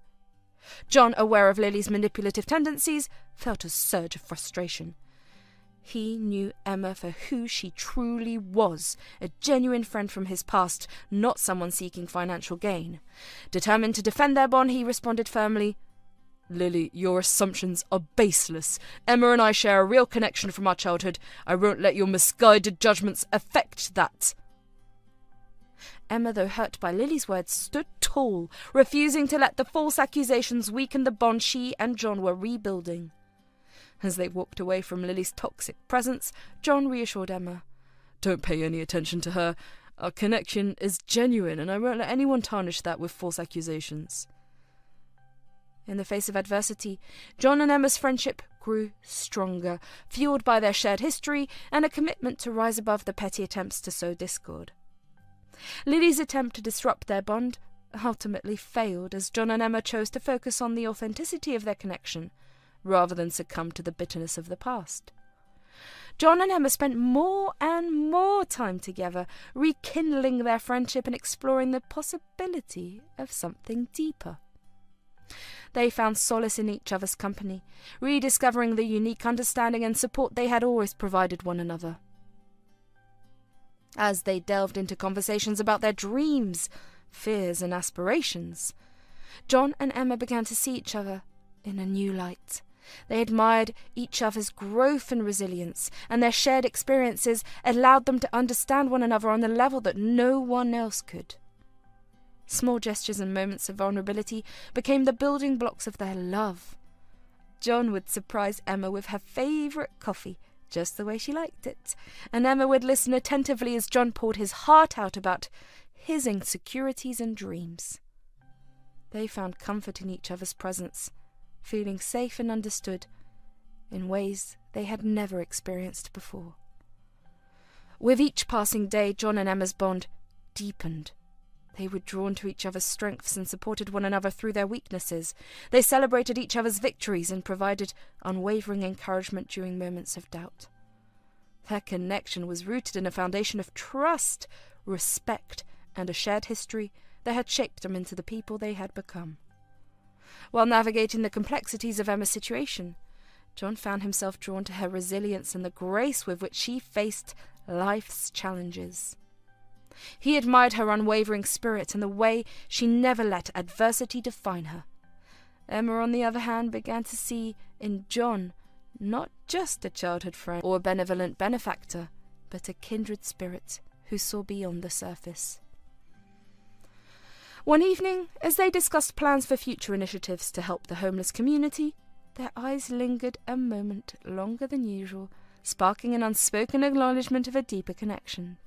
John, aware of Lily's manipulative tendencies, felt a surge of frustration. He knew Emma for who she truly was, a genuine friend from his past, not someone seeking financial gain. Determined to defend their bond, he responded firmly, Lily, your assumptions are baseless. Emma and I share a real connection from our childhood. I won't let your misguided judgments affect that. Emma, though hurt by Lily's words, stood tall, refusing to let the false accusations weaken the bond she and John were rebuilding. As they walked away from Lily's toxic presence, John reassured Emma. Don't pay any attention to her. Our connection is genuine, and I won't let anyone tarnish that with false accusations. In the face of adversity, John and Emma's friendship grew stronger, fueled by their shared history and a commitment to rise above the petty attempts to sow discord. Lily's attempt to disrupt their bond ultimately failed, as John and Emma chose to focus on the authenticity of their connection, rather than succumb to the bitterness of the past. John and Emma spent more and more time together, rekindling their friendship and exploring the possibility of something deeper. They found solace in each other's company, rediscovering the unique understanding and support they had always provided one another. As they delved into conversations about their dreams, fears, and aspirations, John and Emma began to see each other in a new light. They admired each other's growth and resilience, and their shared experiences allowed them to understand one another on a level that no one else could. Small gestures and moments of vulnerability became the building blocks of their love. John would surprise Emma with her favourite coffee, just the way she liked it, and Emma would listen attentively as John poured his heart out about his insecurities and dreams. They found comfort in each other's presence, feeling safe and understood in ways they had never experienced before. With each passing day, John and Emma's bond deepened. They were drawn to each other's strengths and supported one another through their weaknesses. They celebrated each other's victories and provided unwavering encouragement during moments of doubt. Their connection was rooted in a foundation of trust, respect, and a shared history that had shaped them into the people they had become. While navigating the complexities of Emma's situation, John found himself drawn to her resilience and the grace with which she faced life's challenges. He admired her unwavering spirit and the way she never let adversity define her. Emma, on the other hand, began to see in John not just a childhood friend or a benevolent benefactor, but a kindred spirit who saw beyond the surface. One evening, as they discussed plans for future initiatives to help the homeless community, their eyes lingered a moment longer than usual, sparking an unspoken acknowledgement of a deeper connection.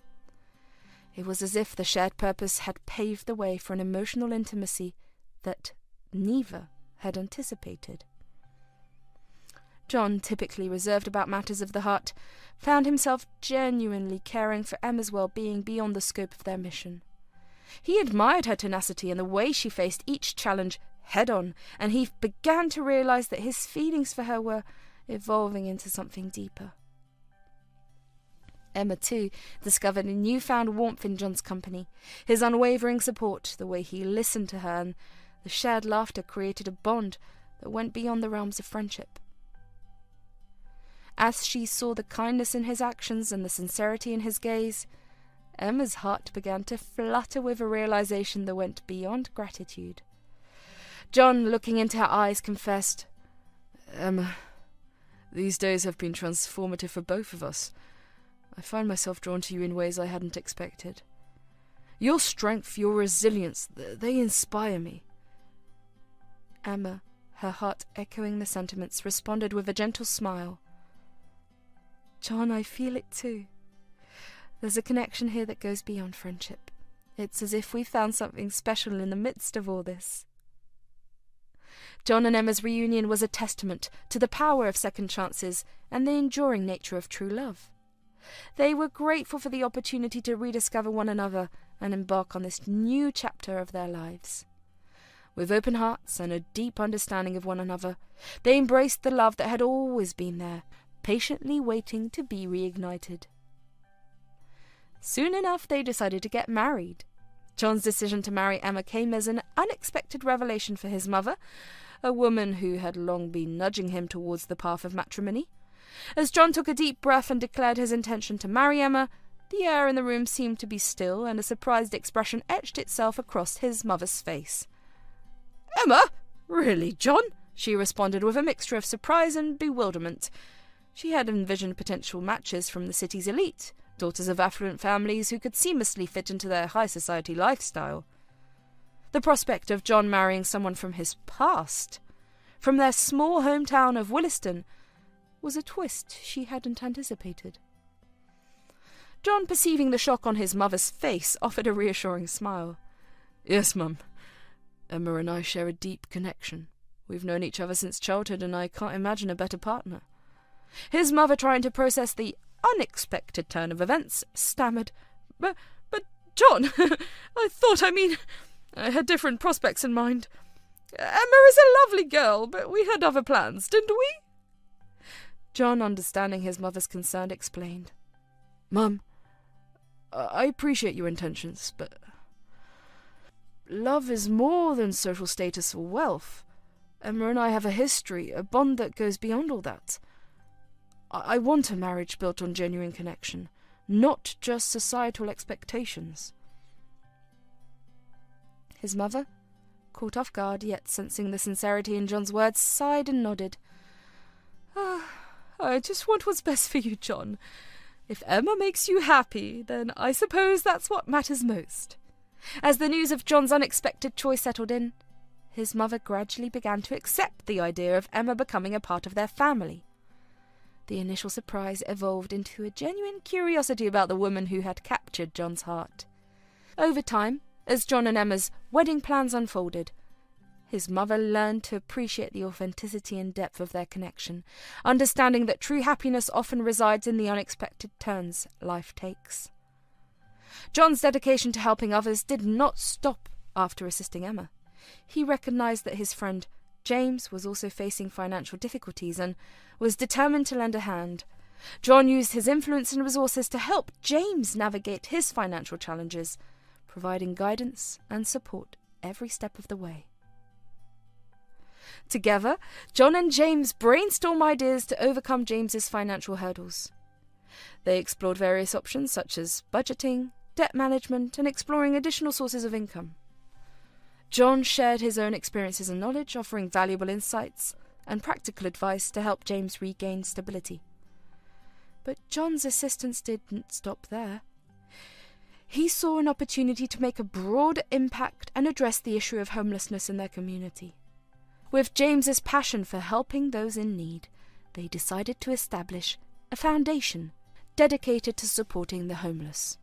It was as if the shared purpose had paved the way for an emotional intimacy that neither had anticipated. John, typically reserved about matters of the heart, found himself genuinely caring for Emma's well-being beyond the scope of their mission. He admired her tenacity and the way she faced each challenge head-on, and he began to realize that his feelings for her were evolving into something deeper. Emma, too, discovered a newfound warmth in John's company. His unwavering support, the way he listened to her, and the shared laughter created a bond that went beyond the realms of friendship. As she saw the kindness in his actions and the sincerity in his gaze, Emma's heart began to flutter with a realization that went beyond gratitude. John, looking into her eyes, confessed, "Emma, these days have been transformative for both of us. I find myself drawn to you in ways I hadn't expected. Your strength, your resilience, they inspire me." Emma, her heart echoing the sentiments, responded with a gentle smile. "John, I feel it too. There's a connection here that goes beyond friendship. It's as if we found something special in the midst of all this." John and Emma's reunion was a testament to the power of second chances and the enduring nature of true love. They were grateful for the opportunity to rediscover one another and embark on this new chapter of their lives. With open hearts and a deep understanding of one another, they embraced the love that had always been there, patiently waiting to be reignited. Soon enough, they decided to get married. John's decision to marry Emma came as an unexpected revelation for his mother, a woman who had long been nudging him towards the path of matrimony. As John took a deep breath and declared his intention to marry Emma, the air in the room seemed to be still, and a surprised expression etched itself across his mother's face. "Emma? Really, John?" she responded with a mixture of surprise and bewilderment. She had envisioned potential matches from the city's elite, daughters of affluent families who could seamlessly fit into their high society lifestyle. The prospect of John marrying someone from his past, from their small hometown of Williston, was a twist she hadn't anticipated. John, perceiving the shock on his mother's face, offered a reassuring smile. "Yes, Mum. Emma and I share a deep connection. We've known each other since childhood, and I can't imagine a better partner." His mother, trying to process the unexpected turn of events, stammered, But John, I had different prospects in mind. Emma is a lovely girl, but we had other plans, didn't we?" John, understanding his mother's concern, explained. "Mum, I appreciate your intentions, but love is more than social status or wealth. Emma and I have a history, a bond that goes beyond all that. I want a marriage built on genuine connection, not just societal expectations." His mother, caught off guard yet sensing the sincerity in John's words, sighed and nodded. "I just want what's best for you, John. If Emma makes you happy, then I suppose that's what matters most." As the news of John's unexpected choice settled in, his mother gradually began to accept the idea of Emma becoming a part of their family. The initial surprise evolved into a genuine curiosity about the woman who had captured John's heart. Over time, as John and Emma's wedding plans unfolded, his mother learned to appreciate the authenticity and depth of their connection, understanding that true happiness often resides in the unexpected turns life takes. John's dedication to helping others did not stop after assisting Emma. He recognized that his friend James was also facing financial difficulties and was determined to lend a hand. John used his influence and resources to help James navigate his financial challenges, providing guidance and support every step of the way. Together, John and James brainstormed ideas to overcome James's financial hurdles. They explored various options such as budgeting, debt management, and exploring additional sources of income. John shared his own experiences and knowledge, offering valuable insights and practical advice to help James regain stability. But John's assistance didn't stop there. He saw an opportunity to make a broader impact and address the issue of homelessness in their community. With James's passion for helping those in need, they decided to establish a foundation dedicated to supporting the homeless.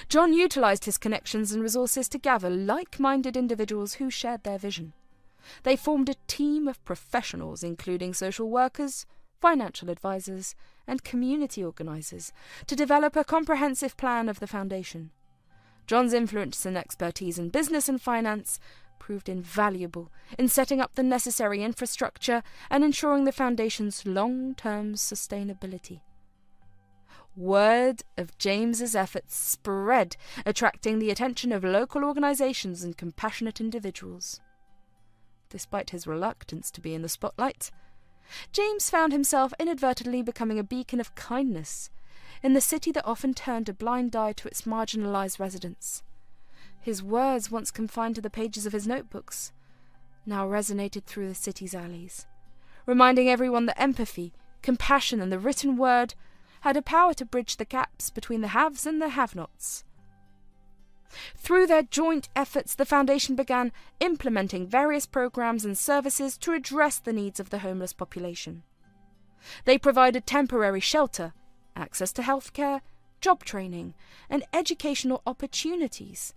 John utilised his connections and resources to gather like-minded individuals who shared their vision. They formed a team of professionals, including social workers, financial advisors, and community organisers, to develop a comprehensive plan of the foundation. John's influence and expertise in business and finance proved invaluable in setting up the necessary infrastructure and ensuring the foundation's long-term sustainability. Word of James's efforts spread, attracting the attention of local organisations and compassionate individuals. Despite his reluctance to be in the spotlight, James found himself inadvertently becoming a beacon of kindness in the city that often turned a blind eye to its marginalised residents. His words, once confined to the pages of his notebooks, now resonated through the city's alleys, reminding everyone that empathy, compassion, and the written word had a power to bridge the gaps between the haves and the have-nots. Through their joint efforts, the foundation began implementing various programs and services to address the needs of the homeless population. They provided temporary shelter, access to healthcare, job training, and educational opportunities.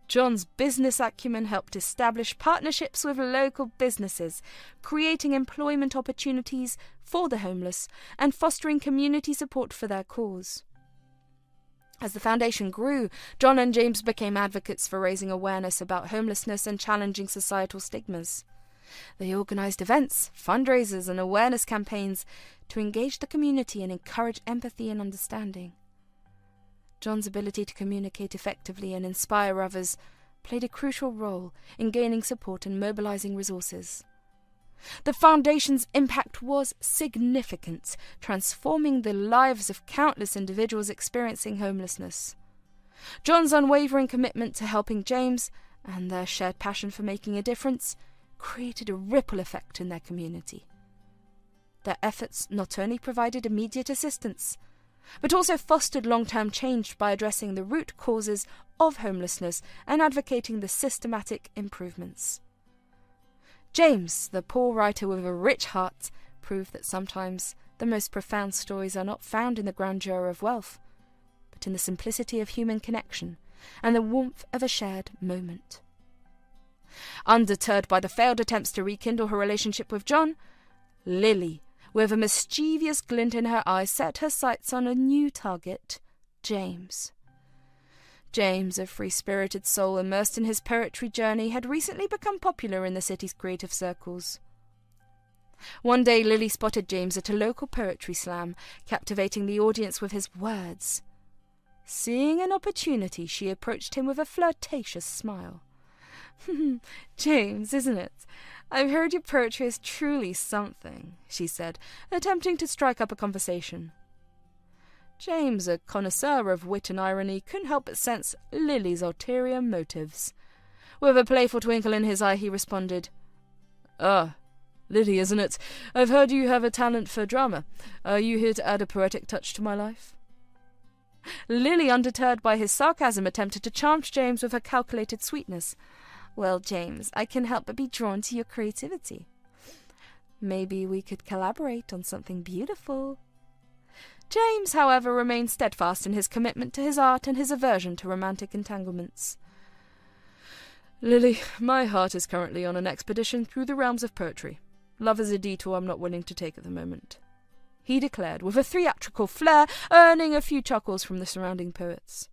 John's business acumen helped establish partnerships with local businesses, creating employment opportunities for the homeless and fostering community support for their cause. As the foundation grew, John and James became advocates for raising awareness about homelessness and challenging societal stigmas. They organised events, fundraisers, and awareness campaigns to engage the community and encourage empathy and understanding. John's ability to communicate effectively and inspire others played a crucial role in gaining support and mobilising resources. The foundation's impact was significant, transforming the lives of countless individuals experiencing homelessness. John's unwavering commitment to helping James and their shared passion for making a difference created a ripple effect in their community. Their efforts not only provided immediate assistance, but also fostered long-term change by addressing the root causes of homelessness and advocating the systematic improvements. James, the poor writer with a rich heart, proved that sometimes the most profound stories are not found in the grandeur of wealth, but in the simplicity of human connection and the warmth of a shared moment. Undeterred by the failed attempts to rekindle her relationship with John, Lily, with a mischievous glint in her eye, set her sights on a new target, James. James, a free-spirited soul immersed in his poetry journey, had recently become popular in the city's creative circles. One day Lily spotted James at a local poetry slam, captivating the audience with his words. Seeing an opportunity, she approached him with a flirtatious smile. "James, isn't it? I've heard your poetry is truly something," she said, attempting to strike up a conversation. James, a connoisseur of wit and irony, couldn't help but sense Lily's ulterior motives. With a playful twinkle in his eye, he responded, Lily, isn't it? I've heard you have a talent for drama. Are you here to add a poetic touch to my life?" Lily, undeterred by his sarcasm, attempted to charm James with her calculated sweetness. "Well, James, I can't help but be drawn to your creativity. Maybe we could collaborate on something beautiful." James, however, remained steadfast in his commitment to his art and his aversion to romantic entanglements. "Lily, my heart is currently on an expedition through the realms of poetry. Love is a detour I'm not willing to take at the moment," he declared, with a theatrical flair, earning a few chuckles from the surrounding poets.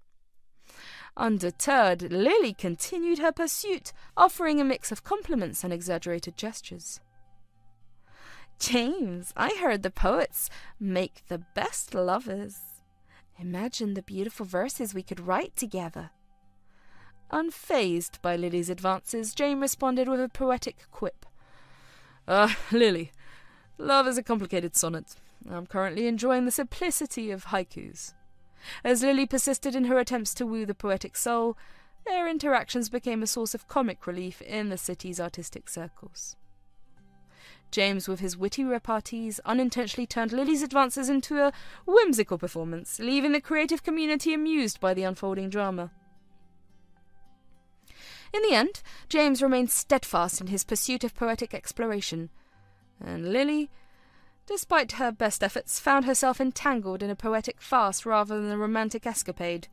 Undeterred, Lily continued her pursuit, offering a mix of compliments and exaggerated gestures. "James, I heard the poets make the best lovers. Imagine the beautiful verses we could write together." Unfazed by Lily's advances, James responded with a poetic quip. Lily, love is a complicated sonnet. I'm currently enjoying the simplicity of haikus." As Lily persisted in her attempts to woo the poetic soul, their interactions became a source of comic relief in the city's artistic circles. James, with his witty repartees, unintentionally turned Lily's advances into a whimsical performance, leaving the creative community amused by the unfolding drama. In the end, James remained steadfast in his pursuit of poetic exploration, and Lily, despite her best efforts, found herself entangled in a poetic farce rather than a romantic escapade.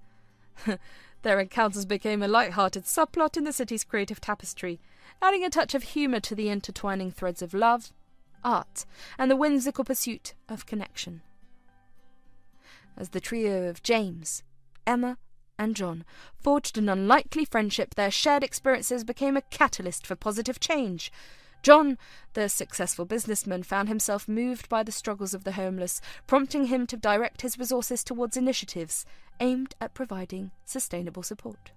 Their encounters became a light-hearted subplot in the city's creative tapestry, adding a touch of humour to the intertwining threads of love, art, and the whimsical pursuit of connection. As the trio of James, Emma, and John forged an unlikely friendship, their shared experiences became a catalyst for positive change. John, the successful businessman, found himself moved by the struggles of the homeless, prompting him to direct his resources towards initiatives aimed at providing sustainable support.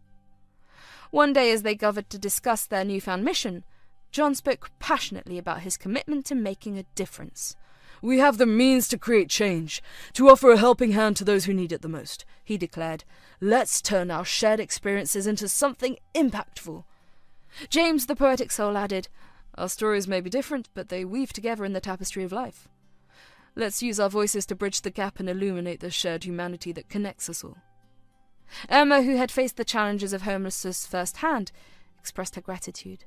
One day, as they gathered to discuss their newfound mission, John spoke passionately about his commitment to making a difference. "We have the means to create change, to offer a helping hand to those who need it the most," he declared. "Let's turn our shared experiences into something impactful." James, the poetic soul, added, "Our stories may be different, but they weave together in the tapestry of life. Let's use our voices to bridge the gap and illuminate the shared humanity that connects us all." Emma, who had faced the challenges of homelessness firsthand, expressed her gratitude.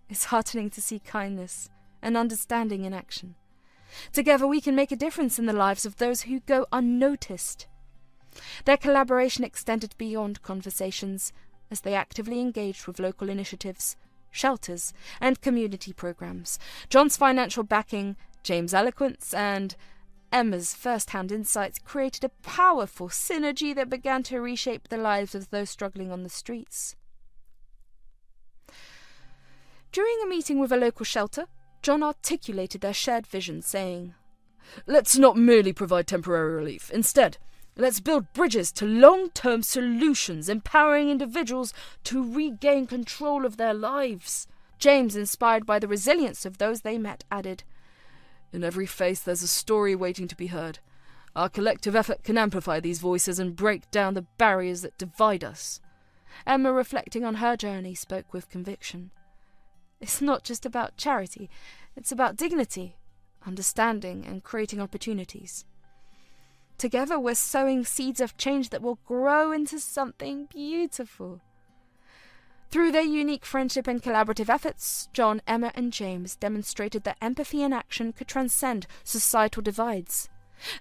It's heartening to see kindness and understanding in action. Together we can make a difference in the lives of those who go unnoticed. Their collaboration extended beyond conversations as they actively engaged with local initiatives, shelters, and community programs. John's financial backing, James' eloquence, and Emma's first-hand insights created a powerful synergy that began to reshape the lives of those struggling on the streets. During a meeting with a local shelter, John articulated their shared vision, saying, "Let's not merely provide temporary relief. Instead, let's build bridges to long-term solutions, empowering individuals to regain control of their lives." James, inspired by the resilience of those they met, added, "In every face there's a story waiting to be heard. Our collective effort can amplify these voices and break down the barriers that divide us." Emma, reflecting on her journey, spoke with conviction. It's not just about charity, it's about dignity, understanding, and creating opportunities. Together we're sowing seeds of change that will grow into something beautiful. Through their unique friendship and collaborative efforts, John, Emma, and James demonstrated that empathy in action could transcend societal divides.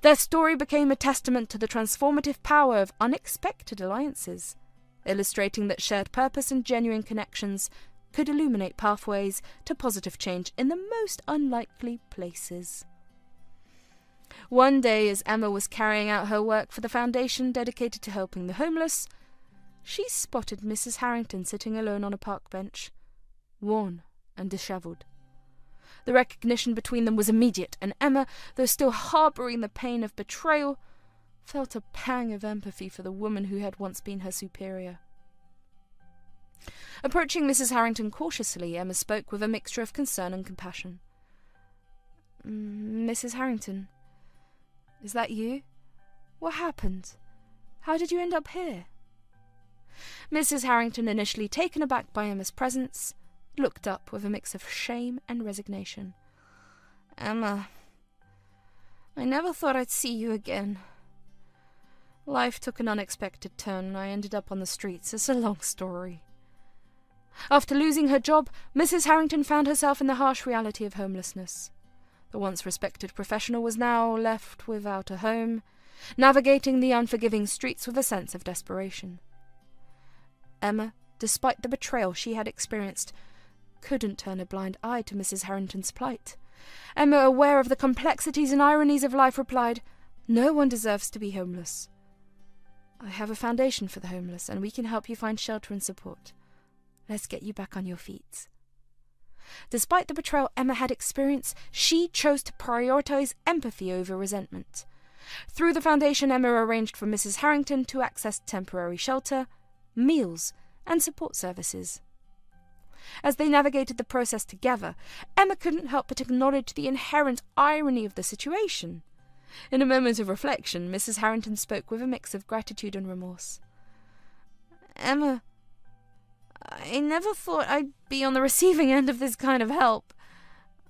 Their story became a testament to the transformative power of unexpected alliances, illustrating that shared purpose and genuine connections could illuminate pathways to positive change in the most unlikely places. One day, as Emma was carrying out her work for the foundation dedicated to helping the homeless, she spotted Mrs. Harrington sitting alone on a park bench, worn and dishevelled. The recognition between them was immediate, and Emma, though still harbouring the pain of betrayal, felt a pang of empathy for the woman who had once been her superior. Approaching Mrs. Harrington cautiously, Emma spoke with a mixture of concern and compassion. "Mrs. Harrington, is that you? What happened? How did you end up here?" Mrs. Harrington, initially taken aback by Emma's presence, looked up with a mix of shame and resignation. "Emma, I never thought I'd see you again. Life took an unexpected turn and I ended up on the streets. It's a long story." After losing her job, Mrs. Harrington found herself in the harsh reality of homelessness. The once respected professional was now left without a home, navigating the unforgiving streets with a sense of desperation. Emma, despite the betrayal she had experienced, couldn't turn a blind eye to Mrs. Harrington's plight. Emma, aware of the complexities and ironies of life, replied, "No one deserves to be homeless. I have a foundation for the homeless, and we can help you find shelter and support. Let's get you back on your feet." Despite the betrayal Emma had experienced, she chose to prioritize empathy over resentment. Through the foundation, Emma arranged for Mrs. Harrington to access temporary shelter, meals, and support services. As they navigated the process together, Emma couldn't help but acknowledge the inherent irony of the situation. In a moment of reflection, Mrs. Harrington spoke with a mix of gratitude and remorse. "Emma, I never thought I'd be on the receiving end of this kind of help.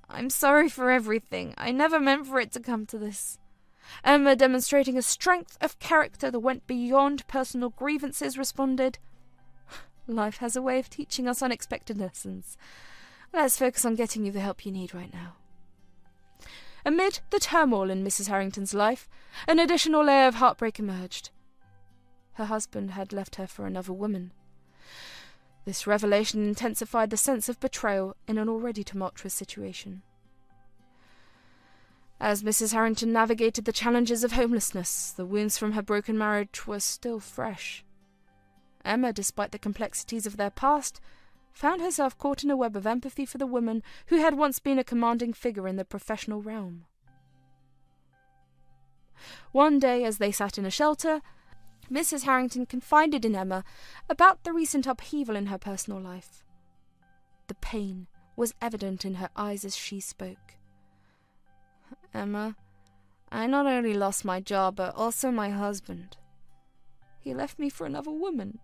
I'm sorry for everything. I never meant for it to come to this." Emma, demonstrating a strength of character that went beyond personal grievances, responded, "Life has a way of teaching us unexpected lessons. Let's focus on getting you the help you need right now." Amid the turmoil in Mrs. Harrington's life, an additional layer of heartbreak emerged. Her husband had left her for another woman. This revelation intensified the sense of betrayal in an already tumultuous situation. As Mrs. Harrington navigated the challenges of homelessness, the wounds from her broken marriage were still fresh. Emma, despite the complexities of their past, found herself caught in a web of empathy for the woman who had once been a commanding figure in the professional realm. One day, as they sat in a shelter, Mrs. Harrington confided in Emma about the recent upheaval in her personal life. The pain was evident in her eyes as she spoke. "Emma, I not only lost my job, but also my husband. He left me for another woman.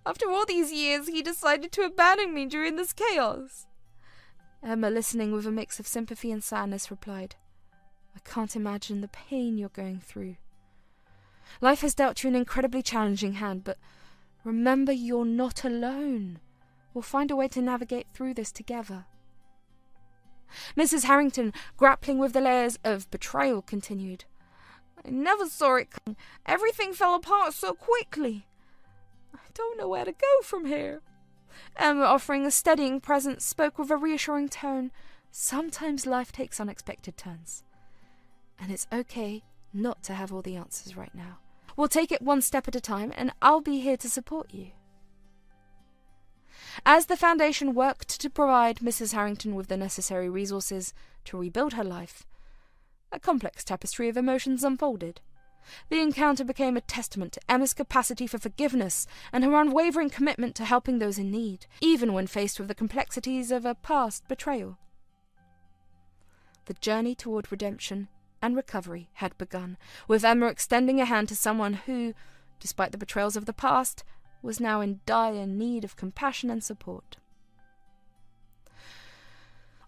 After all these years, he decided to abandon me during this chaos." Emma, listening with a mix of sympathy and sadness, replied, "I can't imagine the pain you're going through. Life has dealt you an incredibly challenging hand, but remember you're not alone. We'll find a way to navigate through this together." Mrs. Harrington, grappling with the layers of betrayal, continued, "I never saw it coming. Everything fell apart so quickly. I don't know where to go from here." Emma, offering a steadying presence, spoke with a reassuring tone. "Sometimes life takes unexpected turns, and it's okay not to have all the answers right now. We'll take it one step at a time, and I'll be here to support you." As the foundation worked to provide Mrs. Harrington with the necessary resources to rebuild her life, a complex tapestry of emotions unfolded. The encounter became a testament to Emma's capacity for forgiveness and her unwavering commitment to helping those in need, even when faced with the complexities of a past betrayal. The journey toward redemption and recovery had begun, with Emma extending a hand to someone who, despite the betrayals of the past, was now in dire need of compassion and support.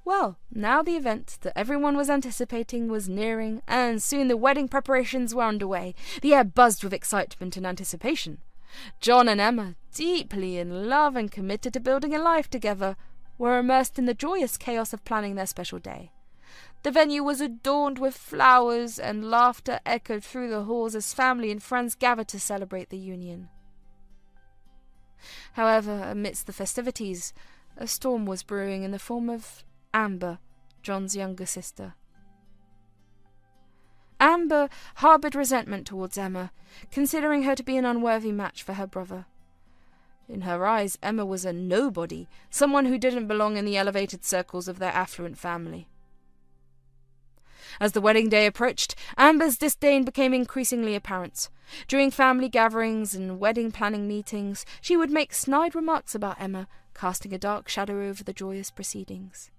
Well, now the event that everyone was anticipating was nearing, and soon the wedding preparations were underway. The air buzzed with excitement and anticipation. John and Emma, deeply in love and committed to building a life together, were immersed in the joyous chaos of planning their special day. The venue was adorned with flowers, and laughter echoed through the halls as family and friends gathered to celebrate the union. However, amidst the festivities, a storm was brewing in the form of Amber, John's younger sister. Amber harboured resentment towards Emma, considering her to be an unworthy match for her brother. In her eyes, Emma was a nobody, someone who didn't belong in the elevated circles of their affluent family. As the wedding day approached, Amber's disdain became increasingly apparent. During family gatherings and wedding planning meetings, she would make snide remarks about Emma, casting a dark shadow over the joyous proceedings.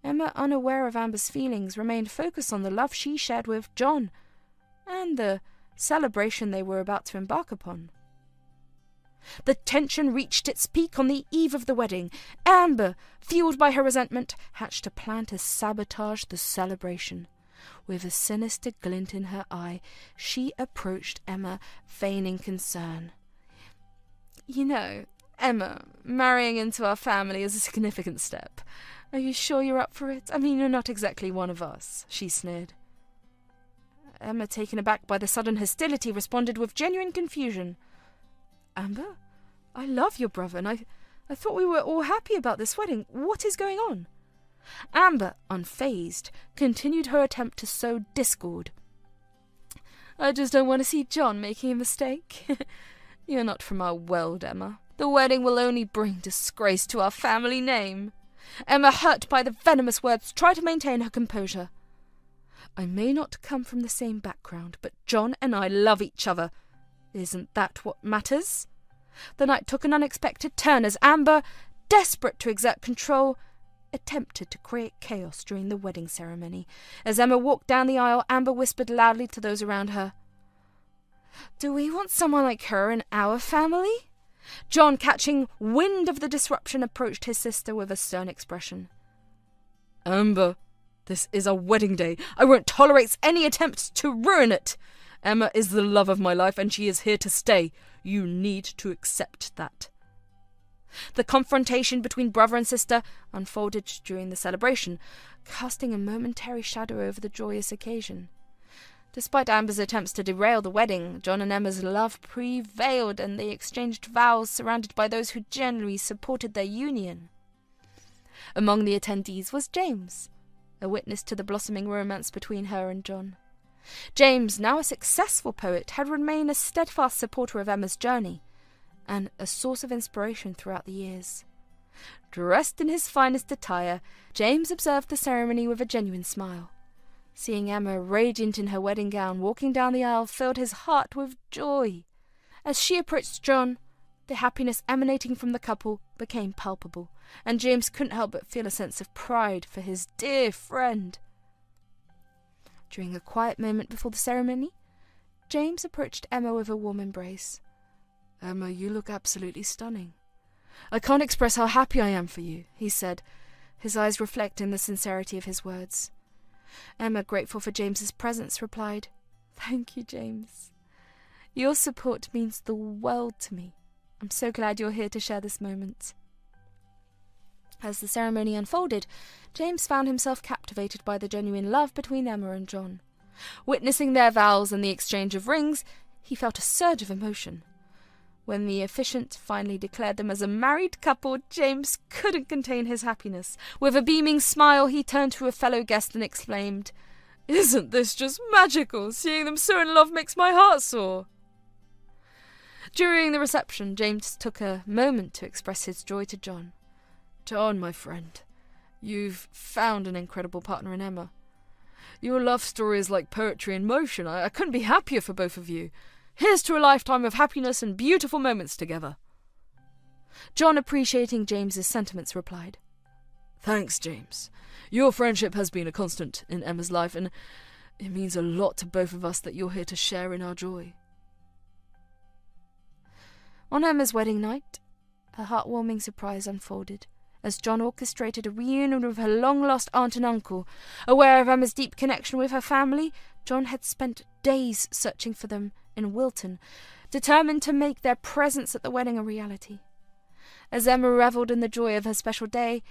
Emma, unaware of Amber's feelings, remained focused on the love she shared with John and the celebration they were about to embark upon. The tension reached its peak on the eve of the wedding. Amber, fueled by her resentment, hatched a plan to sabotage the celebration. With a sinister glint in her eye, she approached Emma, feigning concern. "You know, Emma, marrying into our family is a significant step. Are you sure you're up for it? I mean, you're not exactly one of us," she sneered. Emma, taken aback by the sudden hostility, responded with genuine confusion. "Amber, I love your brother, and I thought we were all happy about this wedding. What is going on?" Amber, unfazed, continued her attempt to sow discord. "I just don't want to see John making a mistake. You're not from our world, Emma. The wedding will only bring disgrace to our family name." Emma, hurt by the venomous words, tried to maintain her composure. "I may not come from the same background, but John and I love each other. Isn't that what matters?" The night took an unexpected turn as Amber, desperate to exert control, attempted to create chaos during the wedding ceremony. As Emma walked down the aisle, Amber whispered loudly to those around her, "Do we want someone like her in our family?" John, catching wind of the disruption, approached his sister with a stern expression. "Amber, this is our wedding day. I won't tolerate any attempts to ruin it. Emma is the love of my life, and she is here to stay. You need to accept that." The confrontation between brother and sister unfolded during the celebration, casting a momentary shadow over the joyous occasion. Despite Amber's attempts to derail the wedding, John and Emma's love prevailed, and they exchanged vows surrounded by those who generally supported their union. Among the attendees was James, a witness to the blossoming romance between her and John. James, now a successful poet, had remained a steadfast supporter of Emma's journey, and a source of inspiration throughout the years. Dressed in his finest attire, James observed the ceremony with a genuine smile. Seeing Emma, radiant in her wedding gown, walking down the aisle filled his heart with joy. As she approached John, the happiness emanating from the couple became palpable, and James couldn't help but feel a sense of pride for his dear friend. During a quiet moment before the ceremony, James approached Emma with a warm embrace. "Emma, you look absolutely stunning. I can't express how happy I am for you," he said, his eyes reflecting the sincerity of his words. Emma, grateful for James's presence, replied, "Thank you, James. Your support means the world to me. I'm so glad you're here to share this moment." As the ceremony unfolded, James found himself captivated by the genuine love between Emma and John. Witnessing their vows and the exchange of rings, he felt a surge of emotion. When the officiant finally declared them as a married couple, James couldn't contain his happiness. With a beaming smile, he turned to a fellow guest and exclaimed, "Isn't this just magical? Seeing them so in love makes my heart soar." During the reception, James took a moment to express his joy to John. "John, my friend, you've found an incredible partner in Emma. Your love story is like poetry in motion. I couldn't be happier for both of you. Here's to a lifetime of happiness and beautiful moments together." John, appreciating James's sentiments, replied, "Thanks, James. Your friendship has been a constant in Emma's life, and it means a lot to both of us that you're here to share in our joy." On Emma's wedding night, a heartwarming surprise unfolded, as John orchestrated a reunion with her long-lost aunt and uncle. Aware of Emma's deep connection with her family, John had spent days searching for them in Williston, determined to make their presence at the wedding a reality. As Emma revelled in the joy of her special day,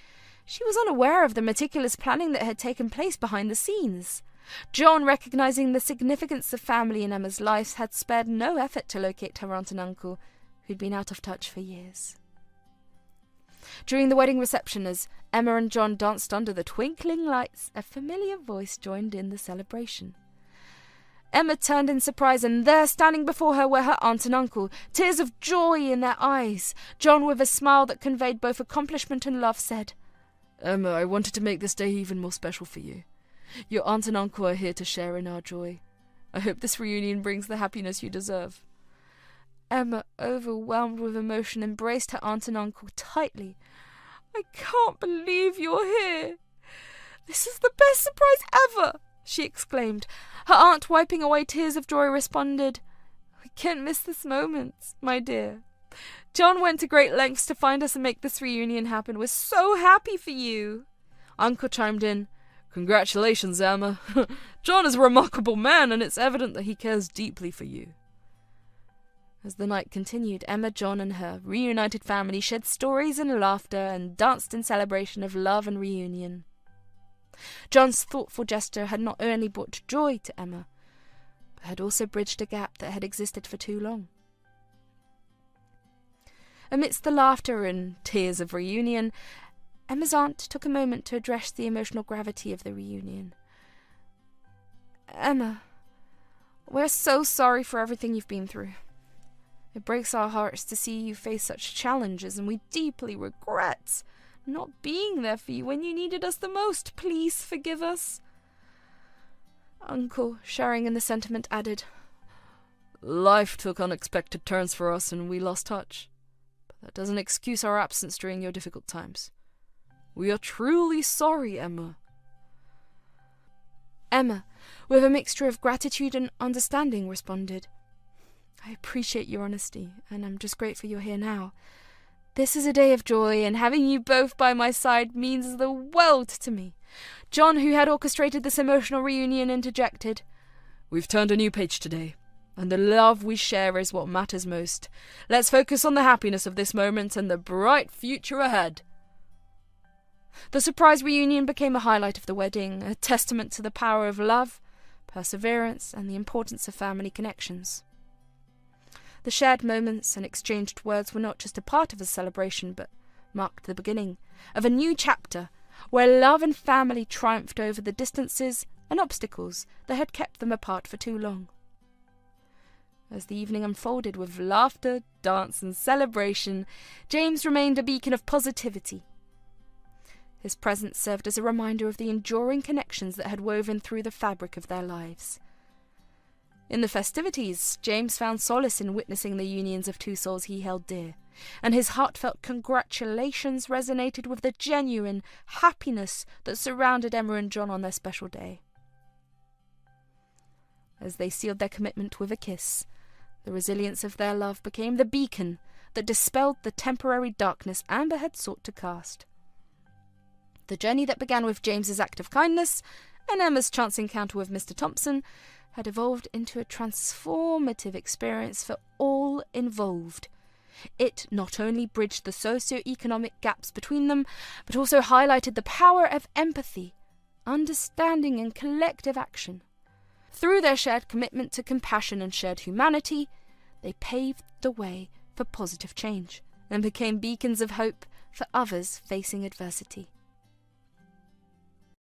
she was unaware of the meticulous planning that had taken place behind the scenes. John, recognizing the significance of family in Emma's life, had spared no effort to locate her aunt and uncle, who'd been out of touch for years. During the wedding reception, as Emma and John danced under the twinkling lights, a familiar voice joined in the celebration. Emma turned in surprise, and there, standing before her, were her aunt and uncle, tears of joy in their eyes. John, with a smile that conveyed both accomplishment and love, said, "Emma, I wanted to make this day even more special for you. Your aunt and uncle are here to share in our joy. I hope this reunion brings the happiness you deserve." Emma, overwhelmed with emotion, embraced her aunt and uncle tightly. "I can't believe you're here. This is the best surprise ever," she exclaimed. Her aunt, wiping away tears of joy, responded, "We can't miss this moment, my dear. John went to great lengths to find us and make this reunion happen. We're so happy for you." Uncle chimed in, "Congratulations, Emma. John is a remarkable man, and it's evident that he cares deeply for you." As the night continued, Emma, John, and her reunited family shared stories and laughter and danced in celebration of love and reunion. John's thoughtful gesture had not only brought joy to Emma, but had also bridged a gap that had existed for too long. Amidst the laughter and tears of reunion, Emma's aunt took a moment to address the emotional gravity of the reunion. "Emma, we're so sorry for everything you've been through. It breaks our hearts to see you face such challenges, and we deeply regret not being there for you when you needed us the most. Please forgive us." Uncle, sharing in the sentiment, added, "Life took unexpected turns for us and we lost touch. But that doesn't excuse our absence during your difficult times. We are truly sorry, Emma." Emma, with a mixture of gratitude and understanding, responded, "I appreciate your honesty, and I'm just grateful you're here now. This is a day of joy, and having you both by my side means the world to me." John, who had orchestrated this emotional reunion, interjected, "We've turned a new page today, and the love we share is what matters most. Let's focus on the happiness of this moment and the bright future ahead." The surprise reunion became a highlight of the wedding, a testament to the power of love, perseverance, and the importance of family connections. The shared moments and exchanged words were not just a part of the celebration, but marked the beginning of a new chapter where love and family triumphed over the distances and obstacles that had kept them apart for too long. As the evening unfolded with laughter, dance, and celebration, James remained a beacon of positivity. His presence served as a reminder of the enduring connections that had woven through the fabric of their lives. In the festivities, James found solace in witnessing the unions of two souls he held dear, and his heartfelt congratulations resonated with the genuine happiness that surrounded Emma and John on their special day. As they sealed their commitment with a kiss, the resilience of their love became the beacon that dispelled the temporary darkness Amber had sought to cast. The journey that began with James's act of kindness and Emma's chance encounter with Mr. Thompson had evolved into a transformative experience for all involved. It not only bridged the socio-economic gaps between them, but also highlighted the power of empathy, understanding, and collective action. Through their shared commitment to compassion and shared humanity, they paved the way for positive change and became beacons of hope for others facing adversity.